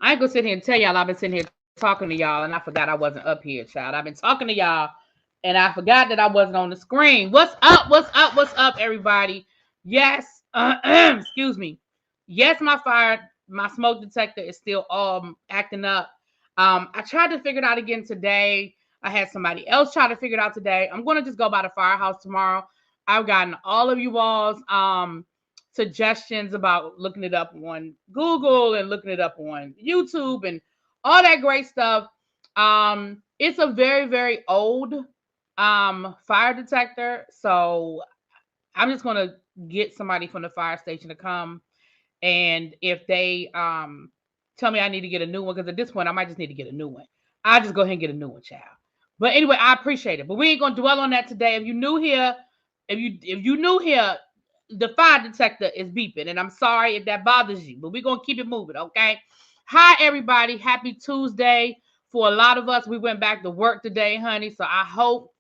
I ain't gonna sit here and tell y'all I've been sitting here talking to y'all and I forgot I wasn't up here, child. I've been talking to y'all and I forgot that I wasn't on the screen. What's up? What's up? What's up, everybody? Yes, excuse me. Yes, my smoke detector is still acting up. I tried to figure it out again today. I had somebody else try to figure it out today. I'm gonna just go by the firehouse tomorrow. I've gotten all of you all's suggestions about looking it up on Google and looking it up on YouTube and all that great stuff. It's a very, very old fire detector. So I'm just gonna get somebody from the fire station to come, and if they tell me I need to get a new one, because at this point I might just need to get a new one. I'll just go ahead and get a new one, child. But anyway, I appreciate it. But we ain't gonna dwell on that today. If you new here, if you new here, the fire detector is beeping, and I'm sorry if that bothers you, but we're gonna keep it moving, okay? Hi, everybody. Happy Tuesday. For a lot of us, we went back to work today, honey. So I hope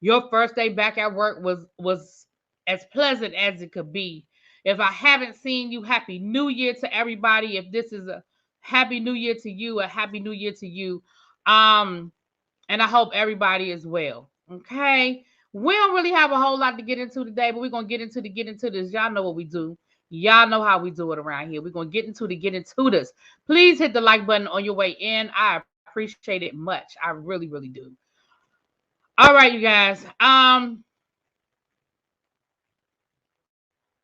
your first day back at work was as pleasant as it could be. If I haven't seen you, happy new year to everybody. If this is a happy new year to you, a happy new year to you. Um, and I hope everybody is well. Okay. We don't really have a whole lot to get into today, but we're gonna get into this. Y'all know what we do. Y'all know how we do it around here. We're gonna get into this. Please hit the like button on your way in. I appreciate it much. I really, really do. All right, you guys.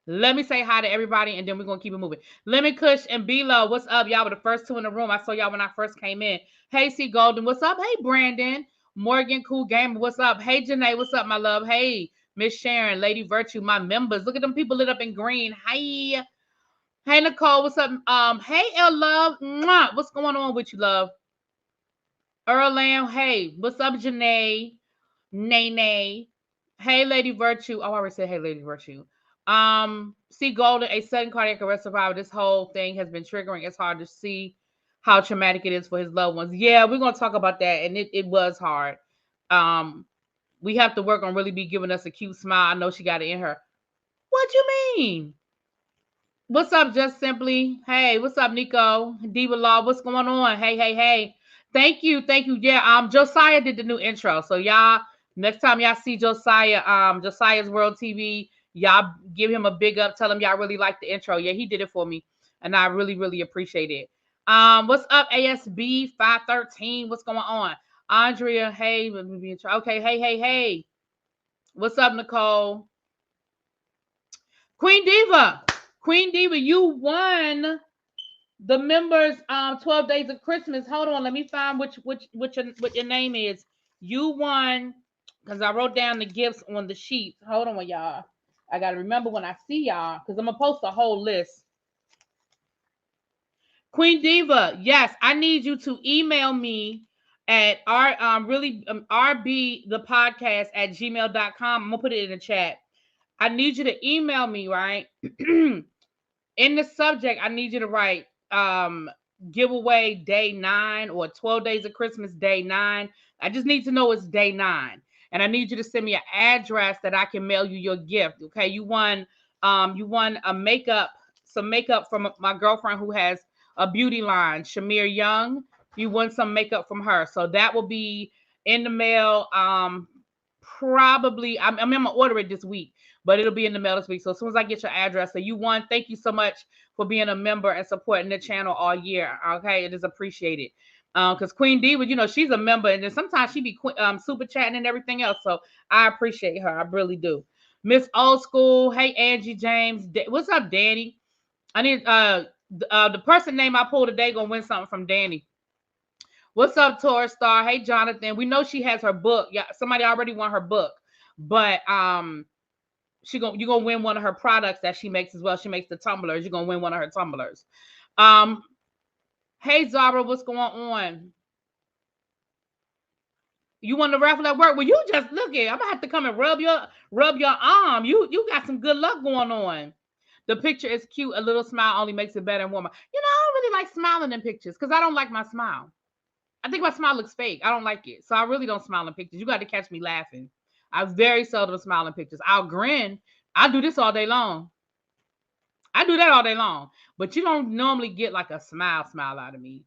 Let me say hi to everybody, and then we're gonna keep it moving. Lemon Kush and B-Lo, what's up? Y'all were the first two in the room. I saw y'all when I first came in. Hey, C Golden, what's up? Hey, Brandon. Morgan, Cool Gamer, what's up? Hey, Janae, what's up, my love? Hey, Miss Sharon, Lady Virtue, my members. Look at them people lit up in green. Hey, hey, Nicole, what's up? Hey, L Love, mwah. What's going on with you, love? Earl Lamb, hey, what's up, Janae? Nay. Hey, Lady Virtue. Oh, I already said hey, Lady Virtue. See Golden, a sudden cardiac arrest survivor. This whole thing has been triggering. It's hard to see how traumatic it is for his loved ones. Yeah, we're gonna talk about that, and it was hard. Um, we have to work on really be giving us a cute smile. I know she got it in her. What you mean? What's up, Just Simply? Hey, what's up, Nico? Diva Law, what's going on? Hey. Thank you. Yeah, Josiah did the new intro. So y'all, next time y'all see Josiah, Josiah's World TV, y'all give him a big up. Tell him y'all really like the intro. Yeah, he did it for me, and I really, really appreciate it. What's up, ASB 513? What's going on? Andrea, hey, let me be in trouble. Okay, hey. What's up, Nicole? Queen Diva, you won the members 12 days of Christmas. Hold on, let me find what your name is. You won, because I wrote down the gifts on the sheets. Hold on, y'all. I gotta remember when I see y'all, because I'm gonna post a whole list. Queen Diva, yes, I need you to email me at RB the podcast at gmail.com. I'm gonna put it in the chat. I need you to email me, right? In the subject, I need you to write giveaway day 9 or 12 days of Christmas day 9. I just need to know it's day 9. And I need you to send me an address that I can mail you your gift. Okay. You won some makeup from my girlfriend who has a beauty line, Shamir Young. You won some makeup from her. So that will be in the mail. Probably I'm gonna order it this week, but it'll be in the mail this week. So as soon as I get your address, so you won. Thank you so much for being a member and supporting the channel all year. Okay, it is appreciated. Because Queen Diva, she's a member, and then sometimes she be super chatting and everything else. So I appreciate her. I really do. Miss Old School, hey Angie James, what's up, Danny? I need the person name I pulled today gonna win something from Danny. What's up, Taurus Star? Hey, Jonathan. We know she has her book. Yeah, somebody already won her book, but you're gonna win one of her products that she makes as well. She makes the tumblers. You're gonna win one of her tumblers. Hey Zara, what's going on? You want to raffle at work? Well, you just look at. I'm gonna have to come and rub your arm. You got some good luck going on. The picture is cute. A little smile only makes it better and warmer. I don't really like smiling in pictures because I don't like my smile. I think my smile looks fake. I don't like it. So I really don't smile in pictures. You got to catch me laughing. I very seldom smile in pictures. I'll grin. I'll do this all day long. I do that all day long. But you don't normally get like a smile out of me.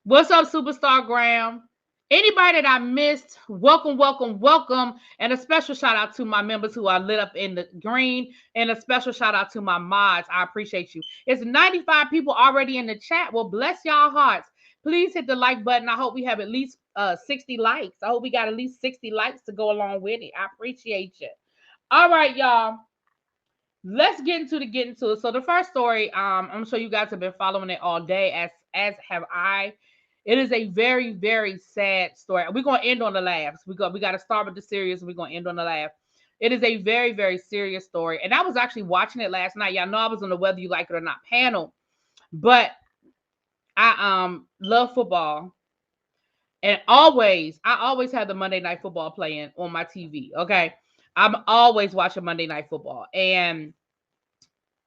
What's up, Superstar Graham? Anybody that I missed, welcome, welcome, welcome. And a special shout out to my members who are lit up in the green. And a special shout out to my mods. I appreciate you. It's 95 people already in the chat. Well, bless y'all hearts. Please hit the like button. I hope we have at least 60 likes. I hope we got at least 60 likes to go along with it. I appreciate you. All right, y'all. Let's get into it. So the first story, I'm sure you guys have been following it all day, as have I. It is a very, very sad story. We're gonna end on the laughs. We got to start with the serious. We're gonna end on the laugh. It is a very, very serious story, and I was actually watching it last night. Y'all know I was on the Whether You Like It or Not panel, but I love football, and I always have the Monday Night Football playing on my TV. Okay, I'm always watching Monday Night Football, and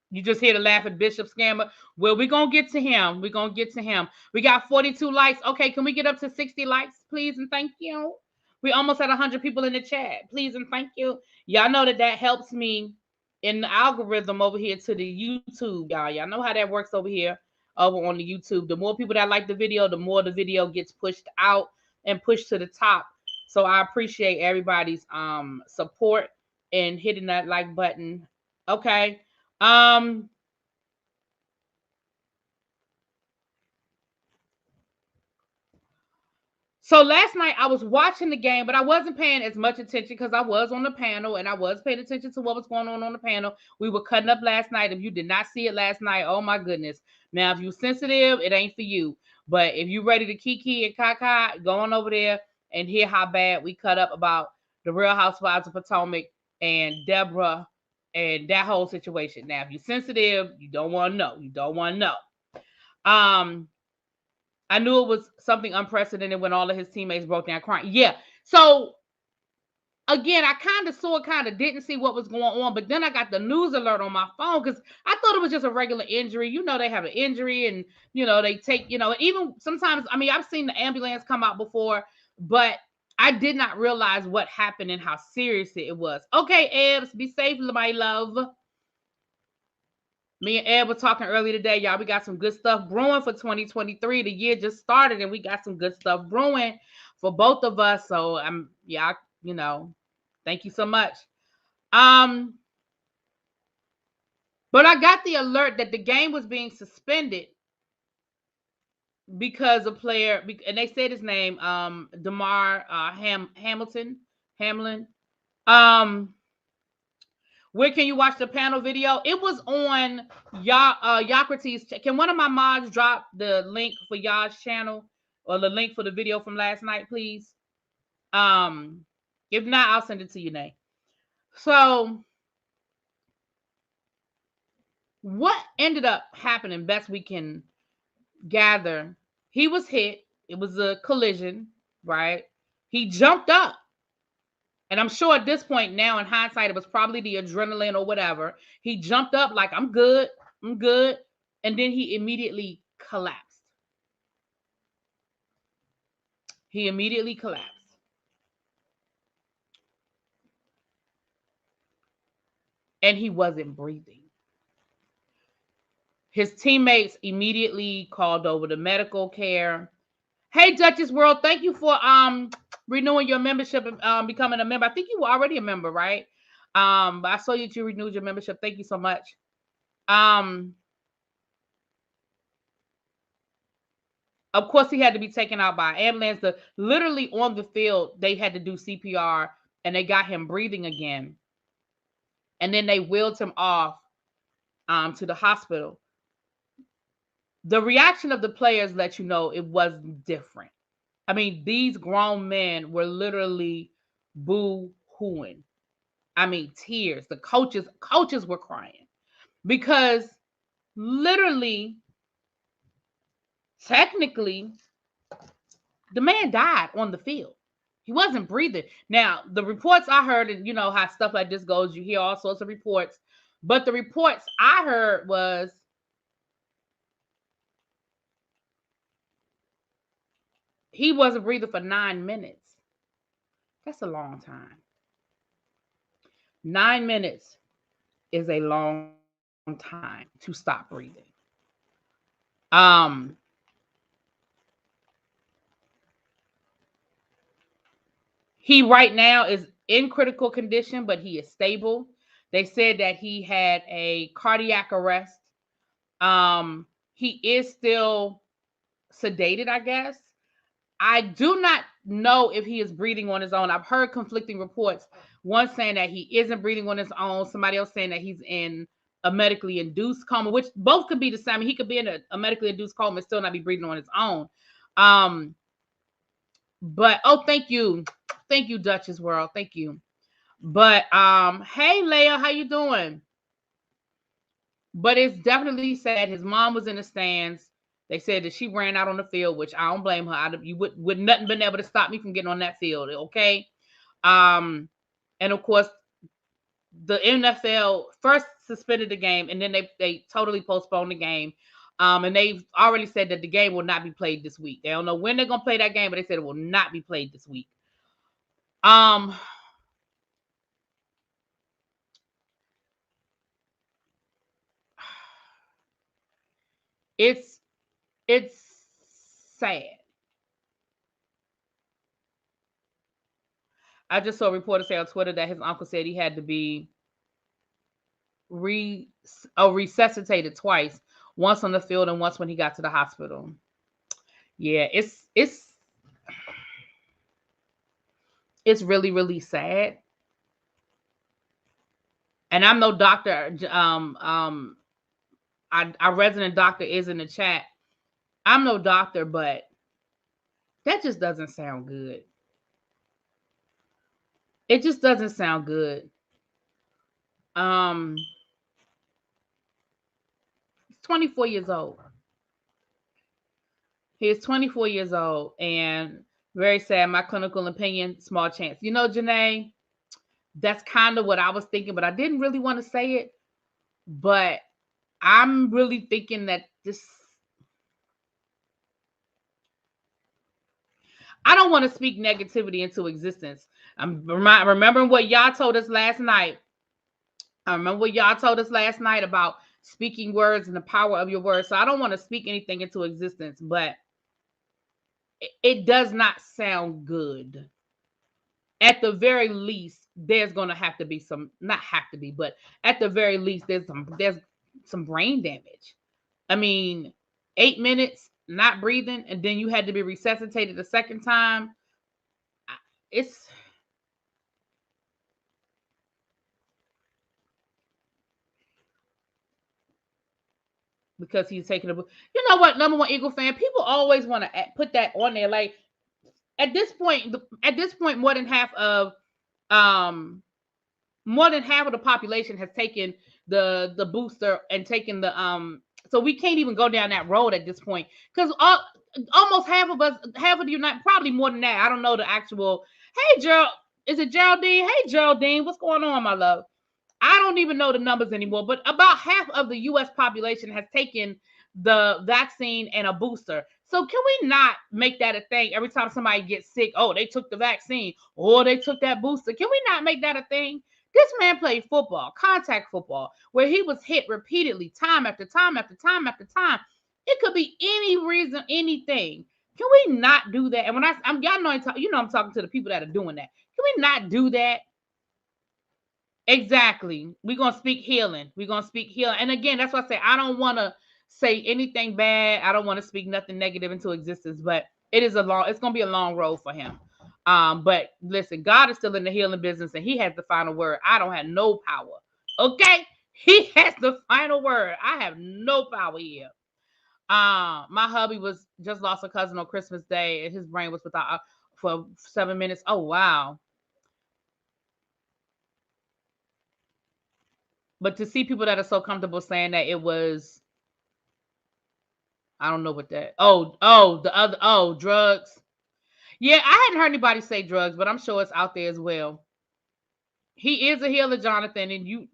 you just hear the laughing Bishop scammer. Well, we're going to get to him. We got 42 likes. Okay, can we get up to 60 likes, please and thank you? We almost had 100 people in the chat. Please and thank you. Y'all know that helps me in the algorithm over here to the YouTube, y'all. Y'all know how that works over here over on the YouTube. The more people that like the video, the more the video gets pushed out and pushed to the top. So I appreciate everybody's support and hitting that like button. Okay. So last night I was watching the game, but I wasn't paying as much attention because I was on the panel and I was paying attention to what was going on the panel. We were cutting up last night. If you did not see it last night, oh my goodness. Now, if you're sensitive, it ain't for you. But if you're ready to kiki and kaka, go on over there and hear how bad we cut up about the Real Housewives of Potomac and Deborah and that whole situation. Now, if you're sensitive, you don't want to know. I knew it was something unprecedented when all of his teammates broke down crying. Yeah. So again, I kind of saw it, kind of didn't see what was going on, but then I got the news alert on my phone because I thought it was just a regular injury. You know, they have an injury and, they take, even sometimes, I've seen the ambulance come out before, but I did not realize what happened and how serious it was. Okay, Ebbs, be safe, my love. Me and Ed were talking earlier today, y'all. We got some good stuff brewing for 2023. The year just started, and we got some good stuff brewing for both of us. So thank you so much. But I got the alert that the game was being suspended because a player, and they said his name, Damar Hamlin. Where can you watch the panel video? It was on Yocrates. Can one of my mods drop the link for y'all's channel or the link for the video from last night, please? If not, I'll send it to you, Nay. So what ended up happening, best we can gather, he was hit. It was a collision, right? He jumped up. And I'm sure at this point now, in hindsight, it was probably the adrenaline or whatever. He jumped up like, I'm good. And then he immediately collapsed. And he wasn't breathing. His teammates immediately called over to medical care. Hey, Duchess World, thank you for renewing your membership and becoming a member. I think you were already a member, right? But I saw that you renewed your membership. Thank you so much. Of course, he had to be taken out by ambulance. Literally on the field, they had to do CPR, and they got him breathing again. And then they wheeled him off to the hospital. The reaction of the players let you know it was different. These grown men were literally boo-hooing. Tears. The coaches were crying because literally, technically, the man died on the field. He wasn't breathing. Now, the reports I heard, and you know how stuff like this goes, you hear all sorts of reports, but the reports I heard was he wasn't breathing for 9 minutes. That's a long time. 9 minutes is a long time to stop breathing. He right now is in critical condition, but he is stable. They said that he had a cardiac arrest. He is still sedated, I guess. I do not know if he is breathing on his own. I've heard conflicting reports. One saying that he isn't breathing on his own. Somebody else saying that he's in a medically induced coma, which both could be the same. He could be in a medically induced coma and still not be breathing on his own. But thank you, Duchess World, thank you. But hey, Leia, how you doing? But it's definitely sad. His mom was in the stands. They said that she ran out on the field, which I don't blame her. You would nothing been able to stop me from getting on that field, okay? And of course, the NFL first suspended the game, and then they totally postponed the game. And they've already said that the game will not be played this week. They don't know when they're gonna play that game, but they said it will not be played this week. It's sad. I just saw a reporter say on Twitter that his uncle said he had to be resuscitated twice, once on the field and once when he got to the hospital. Yeah, it's really, really sad. And I'm no doctor. Our resident doctor is in the chat. I'm no doctor, but that just doesn't sound good. It just doesn't sound good. He's 24 years old. He is 24 years old, and very sad. My clinical opinion, small chance. You know, Janae, that's kind of what I was thinking, but I didn't really want to say it. But I'm really thinking that I don't want to speak negativity into existence. I'm remembering what y'all told us last night. I remember what y'all told us last night about speaking words and the power of your words. So I don't want to speak anything into existence, but it does not sound good. At the very least, there's going to have to be some, not have to be, but at the very least, there's some brain damage. I mean, 8 minutes not breathing, and then you had to be resuscitated the second time. It's because he's taking a. You know what? Number one Eagle fan. People always want to put that on there. Like at this point, more than half of the population has taken the booster and taken the So we can't even go down that road at this point because almost half of the United, probably more than that. I don't know the actual. Hey, Gerald, is it Geraldine? Hey, Geraldine, what's going on, my love? I don't even know the numbers anymore, but about half of the U.S. population has taken the vaccine and a booster. So can we not make that a thing every time somebody gets sick? Oh, they took the vaccine or they took that booster. Can we not make that a thing? This man played football, contact football, where he was hit repeatedly, time after time after time after time. It could be any reason, anything. Can we not do that? And when y'all know, I'm talking to the people that are doing that. Can we not do that? Exactly. We're going to speak healing. And again, that's why I say I don't want to say anything bad. I don't want to speak nothing negative into existence, but it's going to be a long road for him. But listen, God is still in the healing business and he has the final word. I don't have no power. Okay? He has the final word. I have no power here. My hubby just lost a cousin on Christmas Day and his brain was without for 7 minutes. Oh, wow. But to see people that are so comfortable saying that it was, I don't know what that. Drugs. Yeah, I hadn't heard anybody say drugs, but I'm sure it's out there as well. He is a healer, Jonathan, and you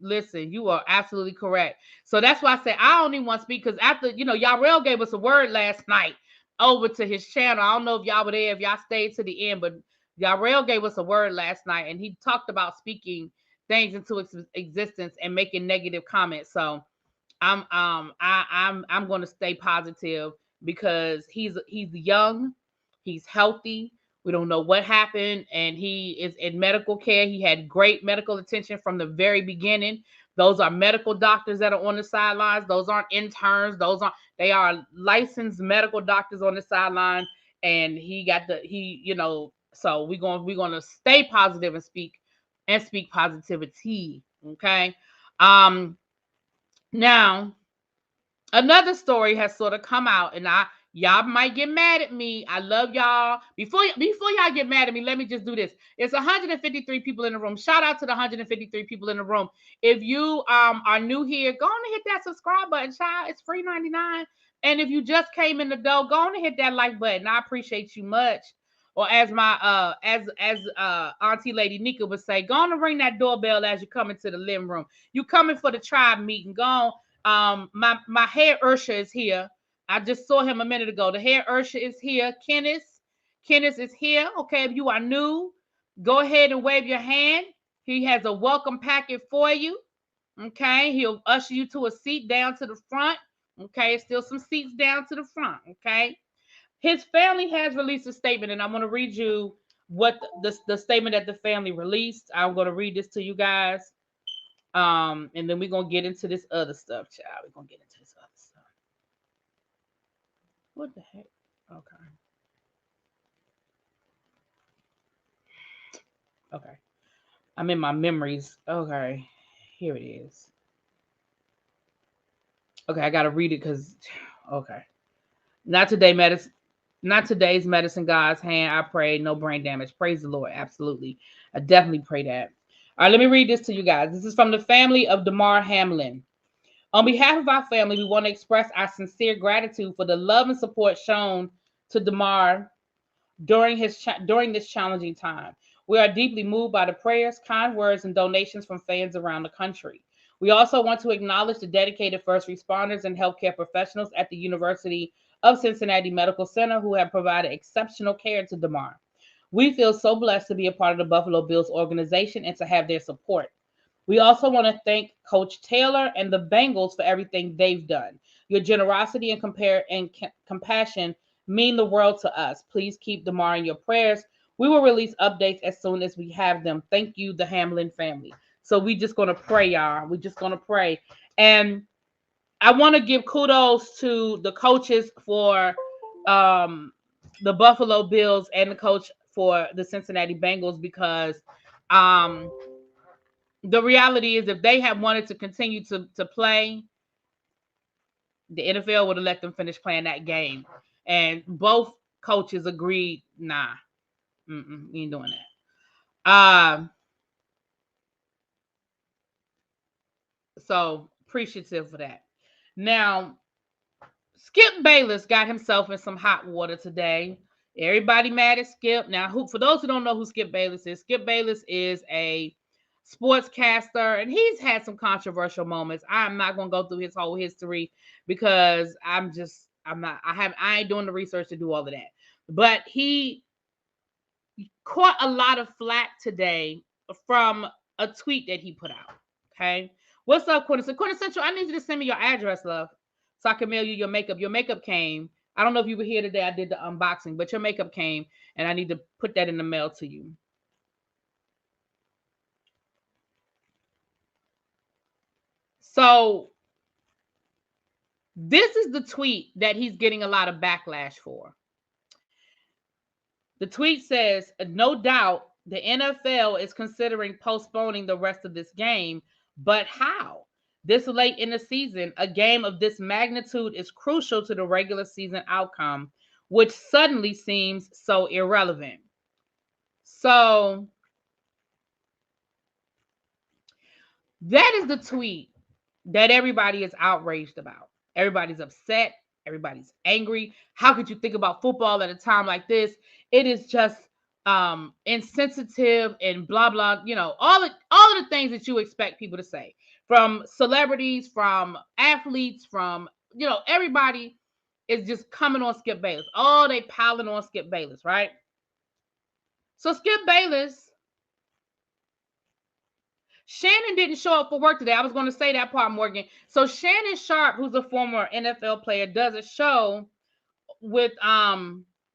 are absolutely correct. So that's why I say I don't even want to speak because after, Y'all gave us a word last night over to his channel. I don't know if y'all were there, if y'all stayed to the end, but Y'all gave us a word last night and he talked about speaking things into existence and making negative comments. So I'm going to stay positive because he's young, he's healthy. We don't know what happened, and he is in medical care. He had great medical attention from the very beginning. Those are medical doctors that are on the sidelines. Those aren't interns. They are licensed medical doctors on the sideline. And so we're gonna stay positive and speak positivity. Okay. Um Now, another story has sort of come out, and y'all might get mad at me. I love y'all. Before y'all get mad at me, let me just do this. It's 153 people in the room. Shout out to the 153 people in the room. If you are new here, go on and hit that subscribe button, child. It's free 99. And if you just came in the door, go on and hit that like button. I appreciate you much. Or as my Auntie Lady Nika would say, go on and ring that doorbell as you come into the living room. You coming for the tribe meeting. Go on. My hair Ursha is here. I just saw him a minute ago. The hair Ursha is here. Kenneth is here. Okay, if you are new, go ahead and wave your hand. He has a welcome packet for you. Okay, he'll usher you to a seat down to the front. Okay, still some seats down to the front. Okay, his family has released a statement, and I'm going to read you what the statement that the family released. I'm going to read this to you guys. And then we're gonna get into this other stuff, child. We're gonna get into this other stuff. What the heck? Okay. Okay. I'm in my memories. Okay. Here it is. Okay, I gotta read it because okay. Not today, medicine. Not today's medicine, God's hand. I pray no brain damage. Praise the Lord. Absolutely. I definitely pray that. All right, let me read this to you guys. This is from the family of Damar Hamlin. On behalf of our family, we want to express our sincere gratitude for the love and support shown to Damar during this challenging time. We are deeply moved by the prayers, kind words, and donations from fans around the country. We also want to acknowledge the dedicated first responders and healthcare professionals at the University of Cincinnati Medical Center who have provided exceptional care to Damar. We feel so blessed to be a part of the Buffalo Bills organization and to have their support. We also want to thank Coach Taylor and the Bengals for everything they've done. Your generosity and compassion mean the world to us. Please keep Damar in your prayers. We will release updates as soon as we have them. Thank you, the Hamlin family. So we just going to pray, y'all. We're just going to pray. And I want to give kudos to the coaches for the Buffalo Bills and the coach for the Cincinnati Bengals because the reality is if they had wanted to continue to play, the NFL would have let them finish playing that game. And both coaches agreed, nah, we ain't doing that. So appreciative for that. Now, Skip Bayless got himself in some hot water today. Everybody mad at Skip. Now, for those who don't know who Skip Bayless is a sportscaster, and he's had some controversial moments. I'm not gonna go through his whole history because I ain't doing the research to do all of that. But he caught a lot of flack today from a tweet that he put out. Okay. What's up, Quintessential? I need you to send me your address, love, so I can mail you your makeup. Your makeup came. I don't know if you were here today. I did the unboxing, but your makeup came, and I need to put that in the mail to you. So this is the tweet that he's getting a lot of backlash for. The tweet says, no doubt the NFL is considering postponing the rest of this game, but how? This late in the season, a game of this magnitude is crucial to the regular season outcome, which suddenly seems so irrelevant. So that is the tweet that everybody is outraged about. Everybody's upset. Everybody's angry. How could you think about football at a time like this? It is just insensitive and blah blah. You know, all of the things that you expect people to say from celebrities, from athletes, from everybody is just coming on Skip Bayless. Oh, they piling on Skip Bayless, right? So Skip Bayless Shannon didn't show up for work today. I was going to say that part, Morgan. So Shannon Sharp, who's a former NFL player, does a show with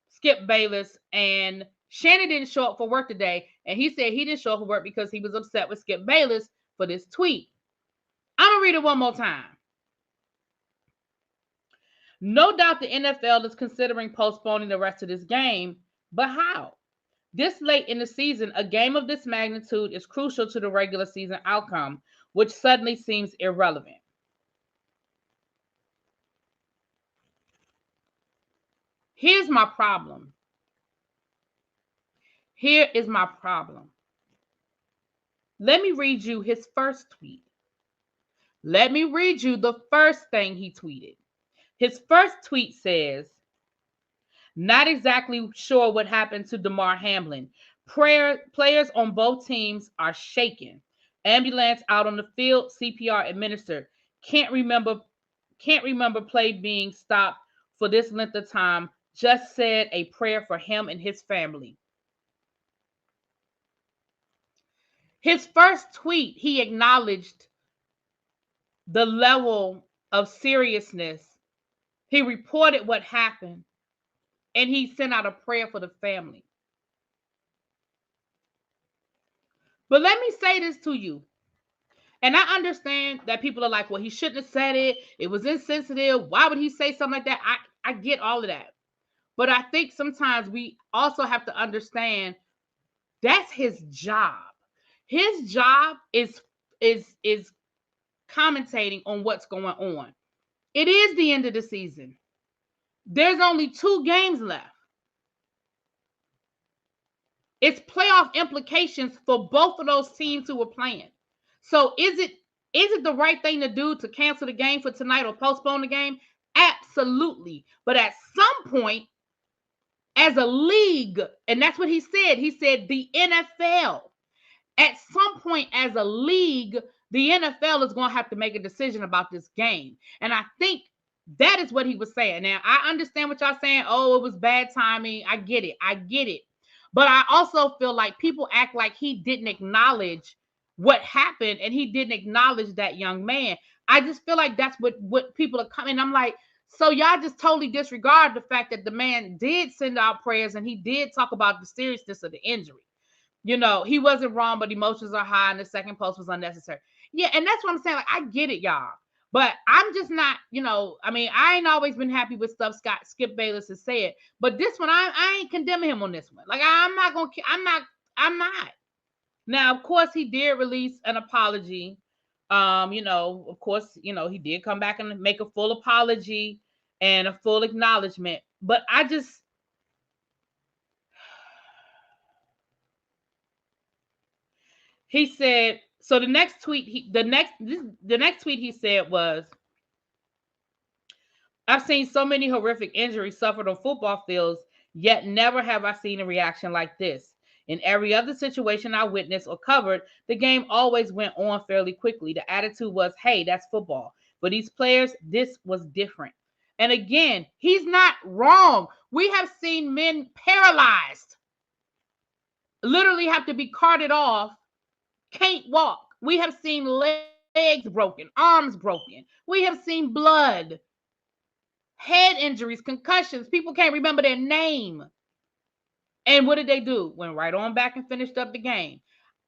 Skip Bayless, and Shannon didn't show up for work today, and he said he didn't show up for work because he was upset with Skip Bayless for this tweet. I'm gonna read it one more time. No doubt the NFL is considering postponing the rest of this game, but how? This late in the season, a game of this magnitude is crucial to the regular season outcome, which suddenly seems irrelevant. Here's my problem. Here is my problem. Let me read you his first tweet. Let me read you the first thing he tweeted. His first tweet says, not exactly sure what happened to Damar Hamlin. Players on both teams are shaken. Ambulance out on the field, CPR administered. Can't remember play being stopped for this length of time. Just said a prayer for him and his family. His first tweet, he acknowledged the level of seriousness. He reported what happened, and he sent out a prayer for the family. But let me say this to you. And I understand that people are like, well, he shouldn't have said it. It was insensitive. Why would he say something like that? I get all of that. But I think sometimes we also have to understand that's his job. His job is commentating on what's going on. It is the end of the season. There's only 2 games left. It's playoff implications for both of those teams who were playing. So is it the right thing to do to cancel the game for tonight or postpone the game? Absolutely. But at some point, as a league, and that's what he said the NFL, at some point as a league, the NFL is going to have to make a decision about this game. And I think that is what he was saying. Now, I understand what y'all saying. Oh, it was bad timing. I get it. But I also feel like people act like he didn't acknowledge what happened and he didn't acknowledge that young man. I just feel like that's what people are coming. I'm like, so y'all just totally disregard the fact that the man did send out prayers and he did talk about the seriousness of the injury. You know, he wasn't wrong, but emotions are high and the second post was unnecessary. Yeah, and that's what I'm saying. Like, I get it, y'all. But I'm just not, I ain't always been happy with stuff Skip Bayless has said. But this one, I ain't condemning him on this one. Like, I'm not. Now, of course, he did release an apology. Of course, he did come back and make a full apology and a full acknowledgement. But I just, he said, so the next tweet he said was, I've seen so many horrific injuries suffered on football fields, yet never have I seen a reaction like this. In every other situation I witnessed or covered, the game always went on fairly quickly. The attitude was, hey, that's football. For these players, this was different. And again, he's not wrong. We have seen men paralyzed, literally have to be carted off, can't walk. We have seen legs broken, arms broken. We have seen blood, head injuries, concussions. People can't remember their name. And what did they do? Went right on back and finished up the game.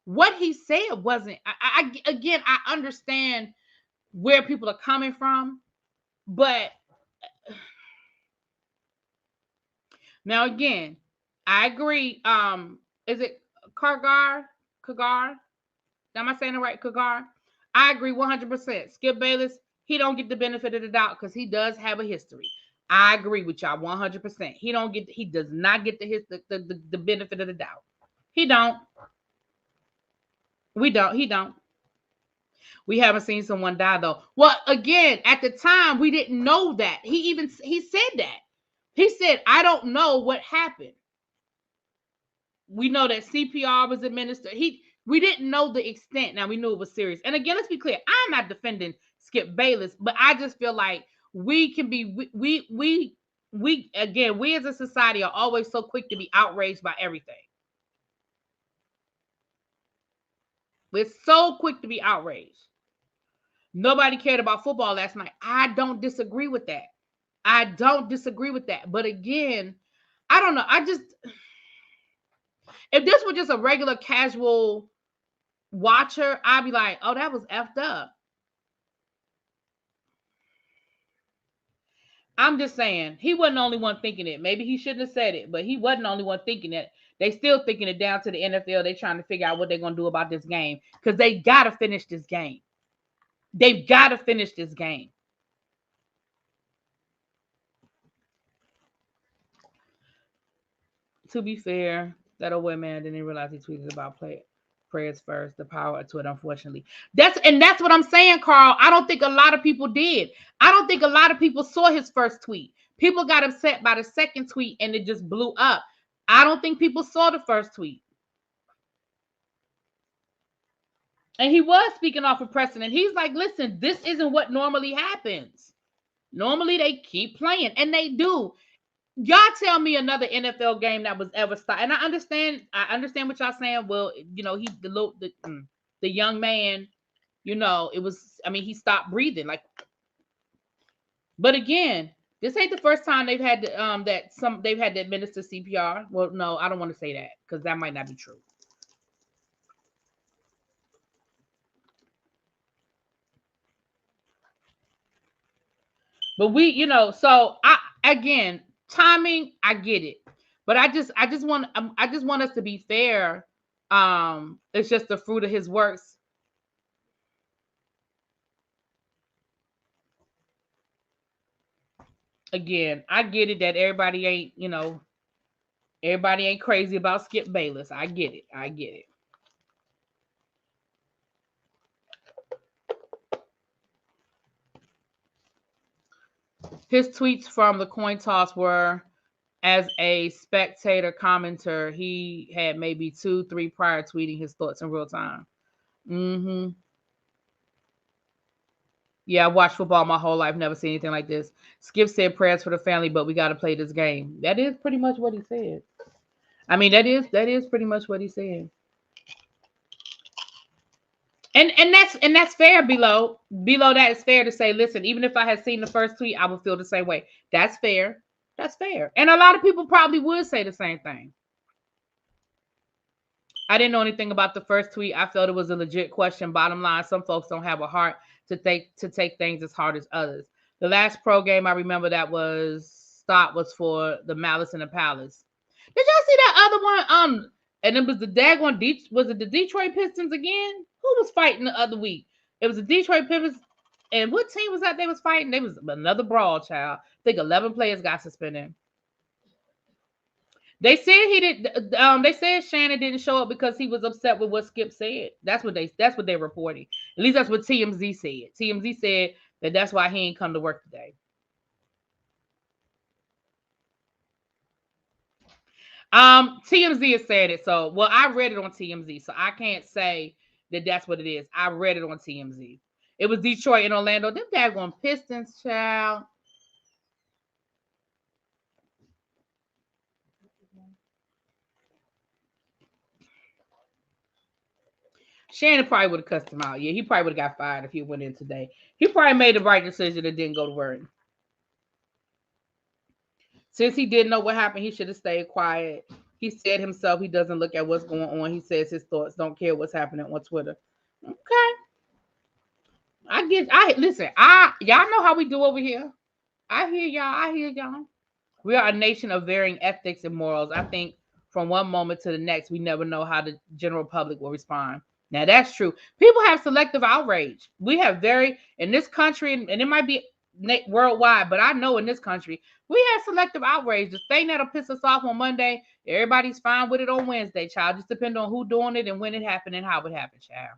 What he said wasn't, I understand where people are coming from, but now again, I agree. Is it Kagar? Am I saying it right? Kagar? I agree 100%. Skip Bayless, he don't get the benefit of the doubt because he does have a history. I agree with y'all 100%. He does not get the benefit of the doubt. He don't. He don't. We haven't seen someone die though. Well, again, at the time, we didn't know that. He said that. He said, I don't know what happened. We know that CPR was administered. We didn't know the extent. Now we knew it was serious. And again, let's be clear. I'm not defending Skip Bayless, but I just feel like we can be, we as a society are always so quick to be outraged by everything. We're so quick to be outraged. Nobody cared about football last night. I don't disagree with that. I don't disagree with that. But again, I don't know. If this were just a regular casual watcher, I'd be like, oh, that was effed up. I'm just saying, he wasn't the only one thinking it. Maybe he shouldn't have said it, but he wasn't the only one thinking it. They still thinking it down to the NFL. They trying to figure out what they're going to do about this game because they got to finish this game. They've got to finish this game. To be fair, that old man didn't realize he tweeted about prayers first, the power to it, unfortunately. That's what I'm saying, Carl. I don't think a lot of people did. I don't think a lot of people saw his first tweet. People got upset by the second tweet and it just blew up. I don't think people saw the first tweet. And he was speaking off of precedent. He's like, listen, this isn't what normally happens. Normally they keep playing, and they do. Y'all tell me another NFL game that was ever stopped. And I understand what y'all saying. Well, you know, the young man, you know, it was, I mean, he stopped breathing. Like, but again, this ain't the first time they've had to, they've had to administer CPR. Well, no, I don't want to say that because that might not be true. But we, you know, so again, timing, I get it. But I just want us to be fair. It's just the fruit of his works. Again, I get it that everybody ain't, you know, everybody ain't crazy about Skip Bayless. I get it. I get it. His tweets from the coin toss were, as a spectator commenter, he had maybe 2-3 prior tweeting his thoughts in real time. Mm-hmm. Yeah, I watched football my whole life, never seen anything like this. Skip said prayers for the family, but we got to play this game. That is pretty much what he said. I mean, that is pretty much what he said. And that's fair. Below that, it's fair to say, listen, even if I had seen the first tweet, I would feel the same way. That's fair. That's fair. And a lot of people probably would say the same thing. I didn't know anything about the first tweet. I felt it was a legit question. Bottom line, some folks don't have a heart to take things as hard as others. The last pro game I remember that was stopped was for the Malice in the Palace. Did y'all see that other one? And it was the daggone was it the Detroit Pistons again? Who was fighting the other week? It was the Detroit Pistons. And what team was that they was fighting? They was another brawl, child. I think 11 players got suspended. They said he did. They said Shannon didn't show up because he was upset with what Skip said. That's what they're reporting. At least that's what TMZ said. TMZ said that's why he ain't come to work today. TMZ is saying it. So, well, I read it on TMZ, so I can't say that that's what it is. I read it on TMZ. It was Detroit and Orlando. Them daggone Pistons, child. Shannon probably would have cussed him out. Yeah, he probably would have got fired if he went in today. He probably made the right decision and didn't go to work. Since he didn't know what happened, he should have stayed quiet. He said himself he doesn't look at what's going on. He says his thoughts, don't care what's happening on Twitter. Okay. Y'all know how we do over here. I hear y'all. We are a nation of varying ethics and morals. I think from one moment to the next, we never know how the general public will respond. Now that's true. People have selective outrage. We have in this country, and it might be worldwide, but I know in this country, we have selective outrage. The thing that'll piss us off on Monday, everybody's fine with it on Wednesday, child. Just depend on who doing it and when it happened and how it happened, child.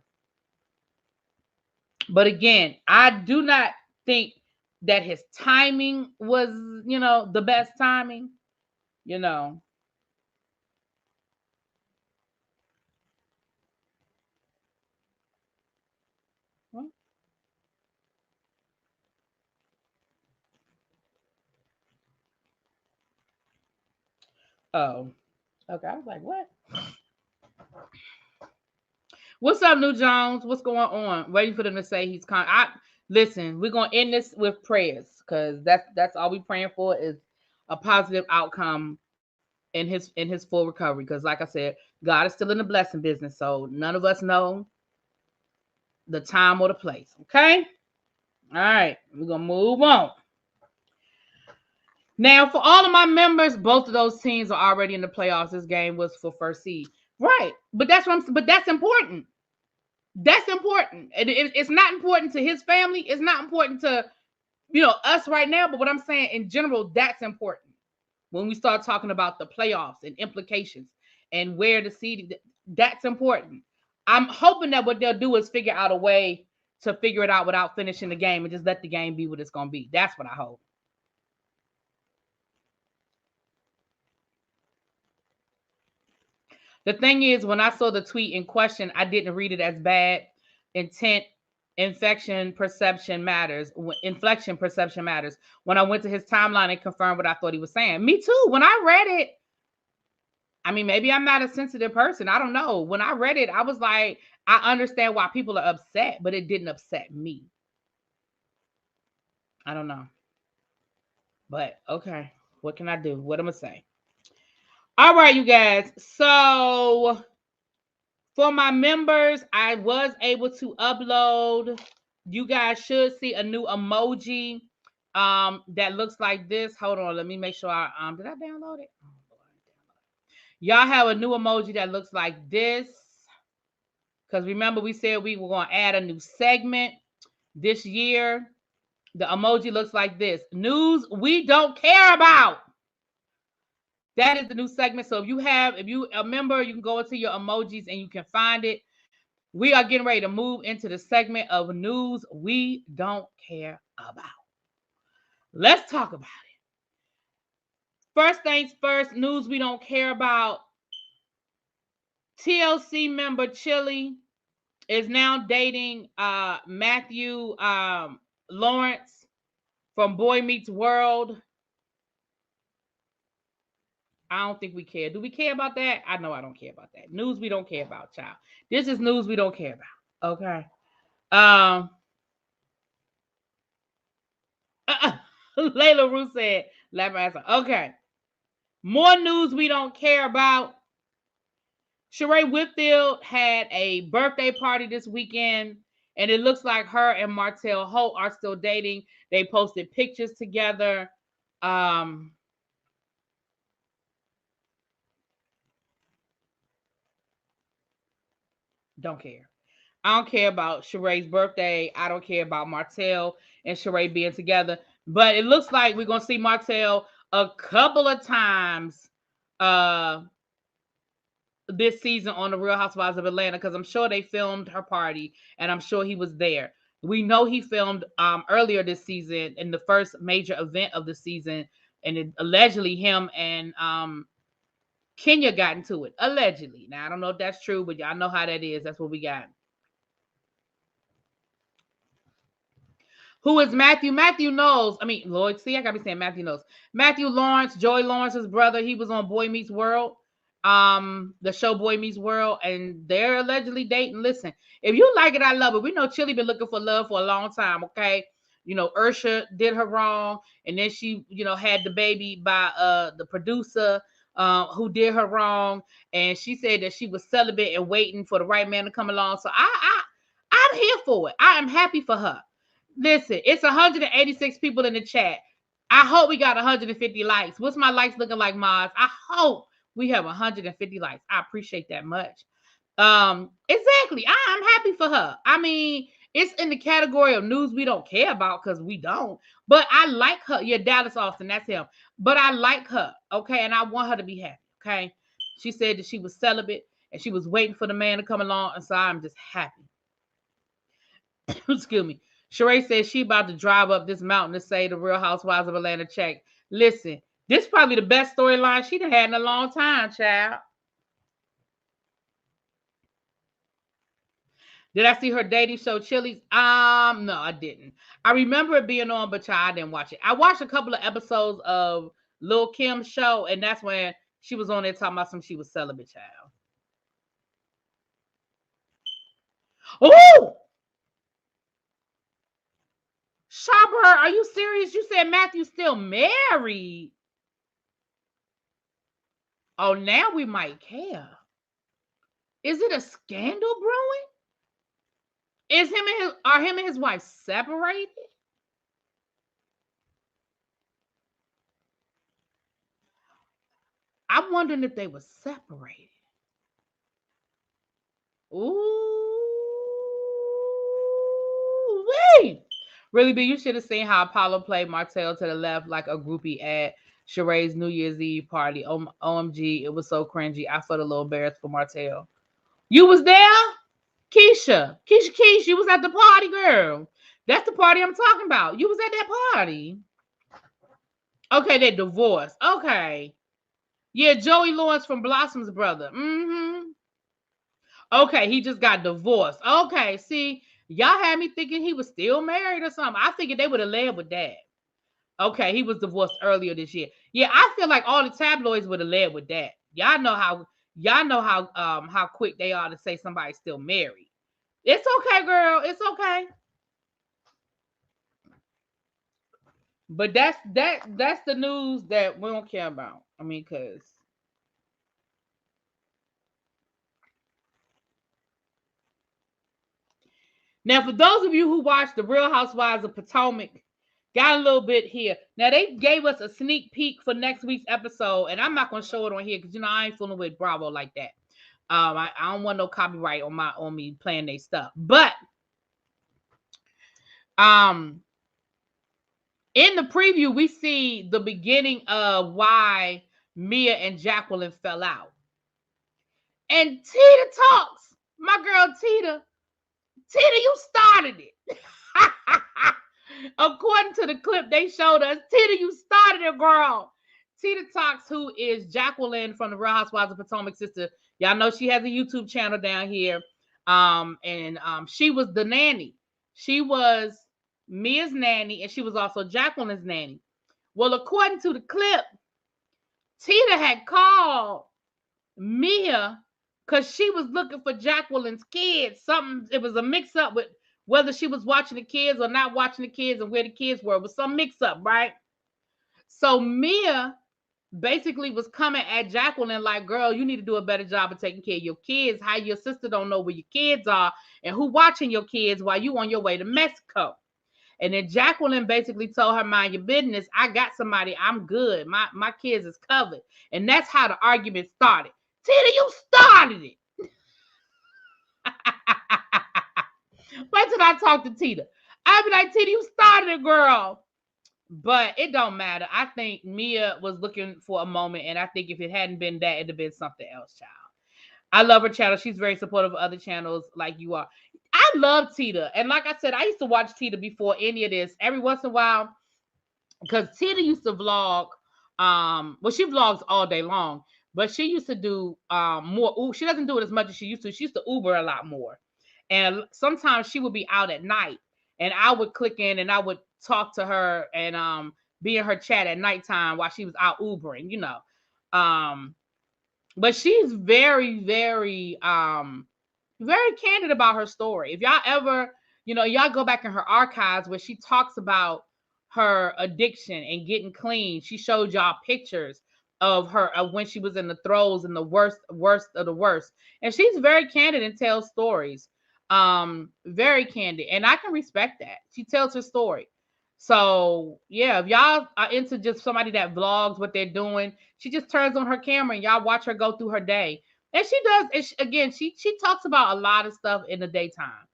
But again, I do not think that his timing was, the best timing, you know. Oh, okay. I was like, what? What's up, New Jones? What's going on? Waiting for them to say he's listen, we're gonna end this with prayers because that's all we praying for is a positive outcome in his full recovery. Because like I said, God is still in the blessing business, so none of us know the time or the place. Okay, all right, we're gonna move on. Now, for all of my members, both of those teams are already in the playoffs. This game was for first seed, right? But that's important. That's important. It's not important to his family. It's not important to us right now. But what I'm saying in general, that's important when we start talking about the playoffs and implications and where the seed. That's important. I'm hoping that what they'll do is figure out a way to figure it out without finishing the game and just let the game be what it's gonna be. That's what I hope. The thing is, when I saw the tweet in question, I didn't read it as bad intent. Inflection perception matters. When I went to his timeline and confirmed what I thought he was saying. Me too. When I read it, I mean, maybe I'm not a sensitive person. I don't know. When I read it, I was like, I understand why people are upset, but it didn't upset me. I don't know. But okay, what can I do? What am I say? All right, you guys. So for my members, I was able to upload. You guys should see a new emoji that looks like this. Hold on, let me make sure I did I download it? Y'all have a new emoji that looks like this. Because remember, we said we were going to add a new segment this year. The emoji looks like this. News we don't care about. That is the new segment. So if you a member, you can go into your emojis and you can find it. We are getting ready to move into the segment of news we don't care about. Let's talk about it. First things first, news we don't care about. TLC member Chili is now dating Matthew Lawrence from Boy Meets World. I don't think we care. Do we care about that? I know I don't care about that. News we don't care about, child. This is news we don't care about. Okay. Layla Rue said, okay. More news we don't care about. Sheree Whitfield had a birthday party this weekend, and it looks like her and Martell Holt are still dating. They posted pictures together. Don't care. I don't care about Sheree's birthday. I don't care about Martell and Sheree being together. But it looks like we're going to see Martell a couple of times this season on the Real Housewives of Atlanta, because I'm sure they filmed her party and I'm sure he was there. We know he filmed earlier this season in the first major event of the season, and allegedly him and Kenya got into it. Allegedly. Now, I don't know if that's true, but y'all know how that is. That's what we got. Who is Matthew? Matthew Knowles. I mean, Lloyd. See, I gotta be saying Matthew Knowles. Matthew Lawrence, Joey Lawrence's brother. He was on Boy Meets World, the show Boy Meets World, and they're allegedly dating. Listen, if you like it, I love it. We know Chili been looking for love for a long time. Okay, Ursha did her wrong, and then she, had the baby by the producer who did her wrong, and she said that she was celibate and waiting for the right man to come along. So I'm here for it. I am happy for her. Listen, it's 186 people in the chat. I hope we got 150 likes. What's my likes looking like, Maz? I hope we have 150 likes. I appreciate that much. Exactly. I'm happy for her. I mean, it's in the category of news we don't care about because we don't. But I like her. Yeah, Dallas Austin, that's him. But I like her, okay? And I want her to be happy, okay? She said that she was celibate and she was waiting for the man to come along, and so I'm just happy. Excuse me. Sheree says she about to drive up this mountain to say the Real Housewives of Atlanta check. Listen, this is probably the best storyline she done had in a long time, child. Did I see her dating show Chili's? No, I didn't. I remember it being on, but child, I didn't watch it. I watched a couple of episodes of Lil Kim's show, and that's when she was on there talking about she was celibate, child. Oh, Shopper, are you serious? You said Matthew's still married. Oh, now we might care. Is it a scandal brewing? Are him and his wife separated? I'm wondering if they were separated. Ooh, wait. Really, B, you should have seen how Apollo played Martell to the left like a groupie at Sheree's New Year's Eve party. OMG, it was so cringy. I felt a little embarrassed for Martell. You was there? Keisha, you was at the party, girl. That's the party I'm talking about. You was at that party. Okay, they divorced. Okay. Yeah, Joey Lawrence from Blossom's brother. Mm-hmm. Okay, he just got divorced. Okay, see, y'all had me thinking he was still married or something. I figured they would have led with that. Okay, he was divorced earlier this year. Yeah, I feel like all the tabloids would have led with that. Y'all know how quick they are to say somebody's still married. It's okay, girl. It's okay. But that's the news that we don't care about. I mean, cause now for those of you who watched the Real Housewives of Potomac, got a little bit here. Now they gave us a sneak peek for next week's episode, and I'm not gonna show it on here because I ain't fooling with Bravo like that. I don't want no copyright on me playing their stuff. But um in the preview, we see the beginning of why Mia and Jacqueline fell out. And Tita talks. My girl Tita, you started it. According to the clip they showed us, Tita, you started it, girl. Tita Talks, who is Jacqueline from the Real Housewives of Potomac sister. Y'all know she has a YouTube channel down here. And she was the nanny. She was Mia's nanny, and she was also Jacqueline's nanny. Well, according to the clip, Tita had called Mia because she was looking for Jacqueline's kids. It was a mix up with whether she was watching the kids or not watching the kids and where the kids were. It was some mix up, right? So Mia basically was coming at Jacqueline like, girl, you need to do a better job of taking care of your kids. How your sister don't know where your kids are and who watching your kids while you on your way to Mexico. And then Jacqueline basically told her, mind your business. I got somebody. I'm good. My kids is covered. And that's how the argument started. Tita, you started it. Wait till I talk to Tita. I'd be like, Tita, you started it, girl. But it don't matter. I think Mia was looking for a moment, and I think if it hadn't been that, it'd have been something else, child. I love her channel. She's very supportive of other channels like you are. I love Tita. And like I said, I used to watch Tita before any of this. Every once in a while, because Tita used to vlog. Well, she vlogs all day long, but she used to do more. She doesn't do it as much as she used to. She used to Uber a lot more. And sometimes she would be out at night, and I would click in and I would talk to her and be in her chat at nighttime while she was out Ubering, you know. But she's very candid about her story. If y'all ever, y'all go back in her archives where she talks about her addiction and getting clean. She showed y'all pictures of her of when she was in the throes and the worst of the worst. And she's very candid and tells stories. Very candid. And I can respect that. She tells her story. So yeah, if y'all are into just somebody that vlogs what they're doing, she just turns on her camera and y'all watch her go through her day. And she does. She talks about a lot of stuff in the daytime,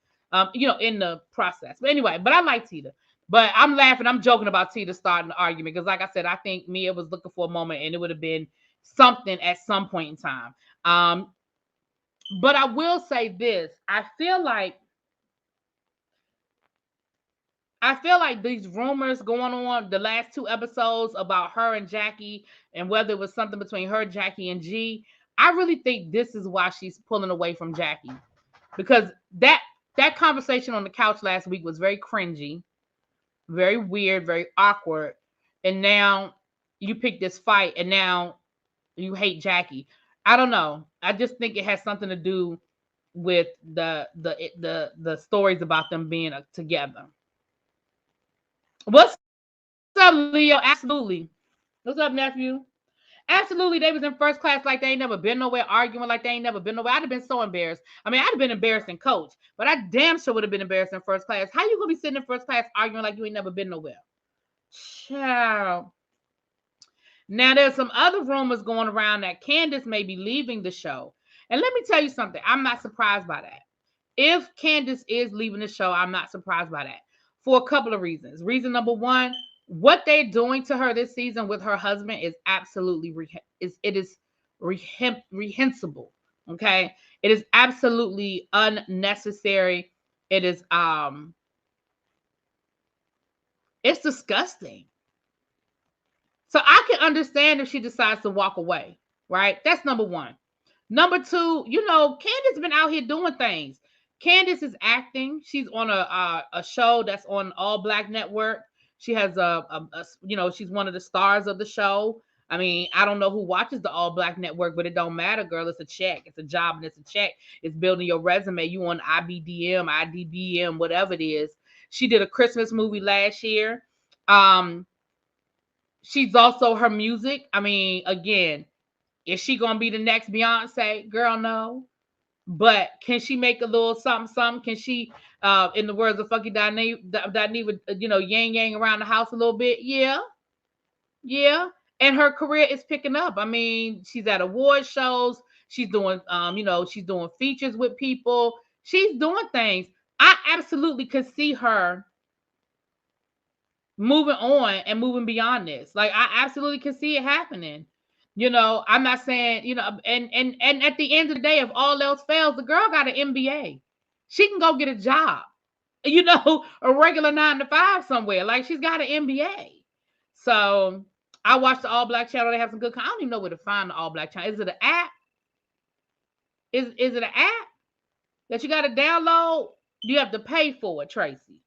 in the process. But anyway, but I like Tita. But I'm laughing. I'm joking about Tita starting the argument because, like I said, I think Mia was looking for a moment, and it would have been something at some point in time. But I will say this: I feel like these rumors going on the last two episodes about her and Jackie and whether it was something between her, Jackie, and G. I really think this is why she's pulling away from Jackie, because that conversation on the couch last week was very cringy, very weird, very awkward. And now you pick this fight and now you hate Jackie. I don't know. I just think it has something to do with the stories about them being together. What's up, Leo? Absolutely. What's up, nephew? Absolutely, they was in first class like they ain't never been nowhere, arguing like they ain't never been nowhere. I'd have been so embarrassed. I mean, I'd have been embarrassed in coach, but I damn sure would have been embarrassed in first class. How you gonna be sitting in first class arguing like you ain't never been nowhere? Child. Now there's some other rumors going around that Candace may be leaving the show. And let me tell you something, I'm not surprised by that. If Candace is leaving the show, I'm not surprised by that for a couple of reasons. Reason number one, what they're doing to her this season with her husband is absolutely reprehensible. Okay, it is absolutely unnecessary. It is it's disgusting. So I can understand if she decides to walk away, right? That's number one. Number two, Candace been out here doing things. Candace is acting. She's on a show that's on All Black Network. She has she's one of the stars of the show. I mean, I don't know who watches the All Black Network, but it don't matter, girl. It's a check. It's a job and it's a check. It's building your resume. You on IDBM, whatever it is. She did a Christmas movie last year. She's also her music. I mean, again, is she gonna be the next Beyonce? Girl, no. But can she make a little something? Can she, in the words of Funky Dineva, yang yang around the house a little bit? Yeah. And her career is picking up. I mean, she's at award shows. She's doing, she's doing features with people. She's doing things. I absolutely could see her moving on and moving beyond this. Like, I absolutely can see it happening. I'm not saying, and at the end of the day, if all else fails, the girl got an MBA. She can go get a job, a regular 9 to 5 somewhere. Like, she's got an MBA. So I watched the All Black channel. They have some good. I don't even know where to find the All Black channel. Is it an app? Is it an app that you got to download? Do you have to pay for it, Tracy?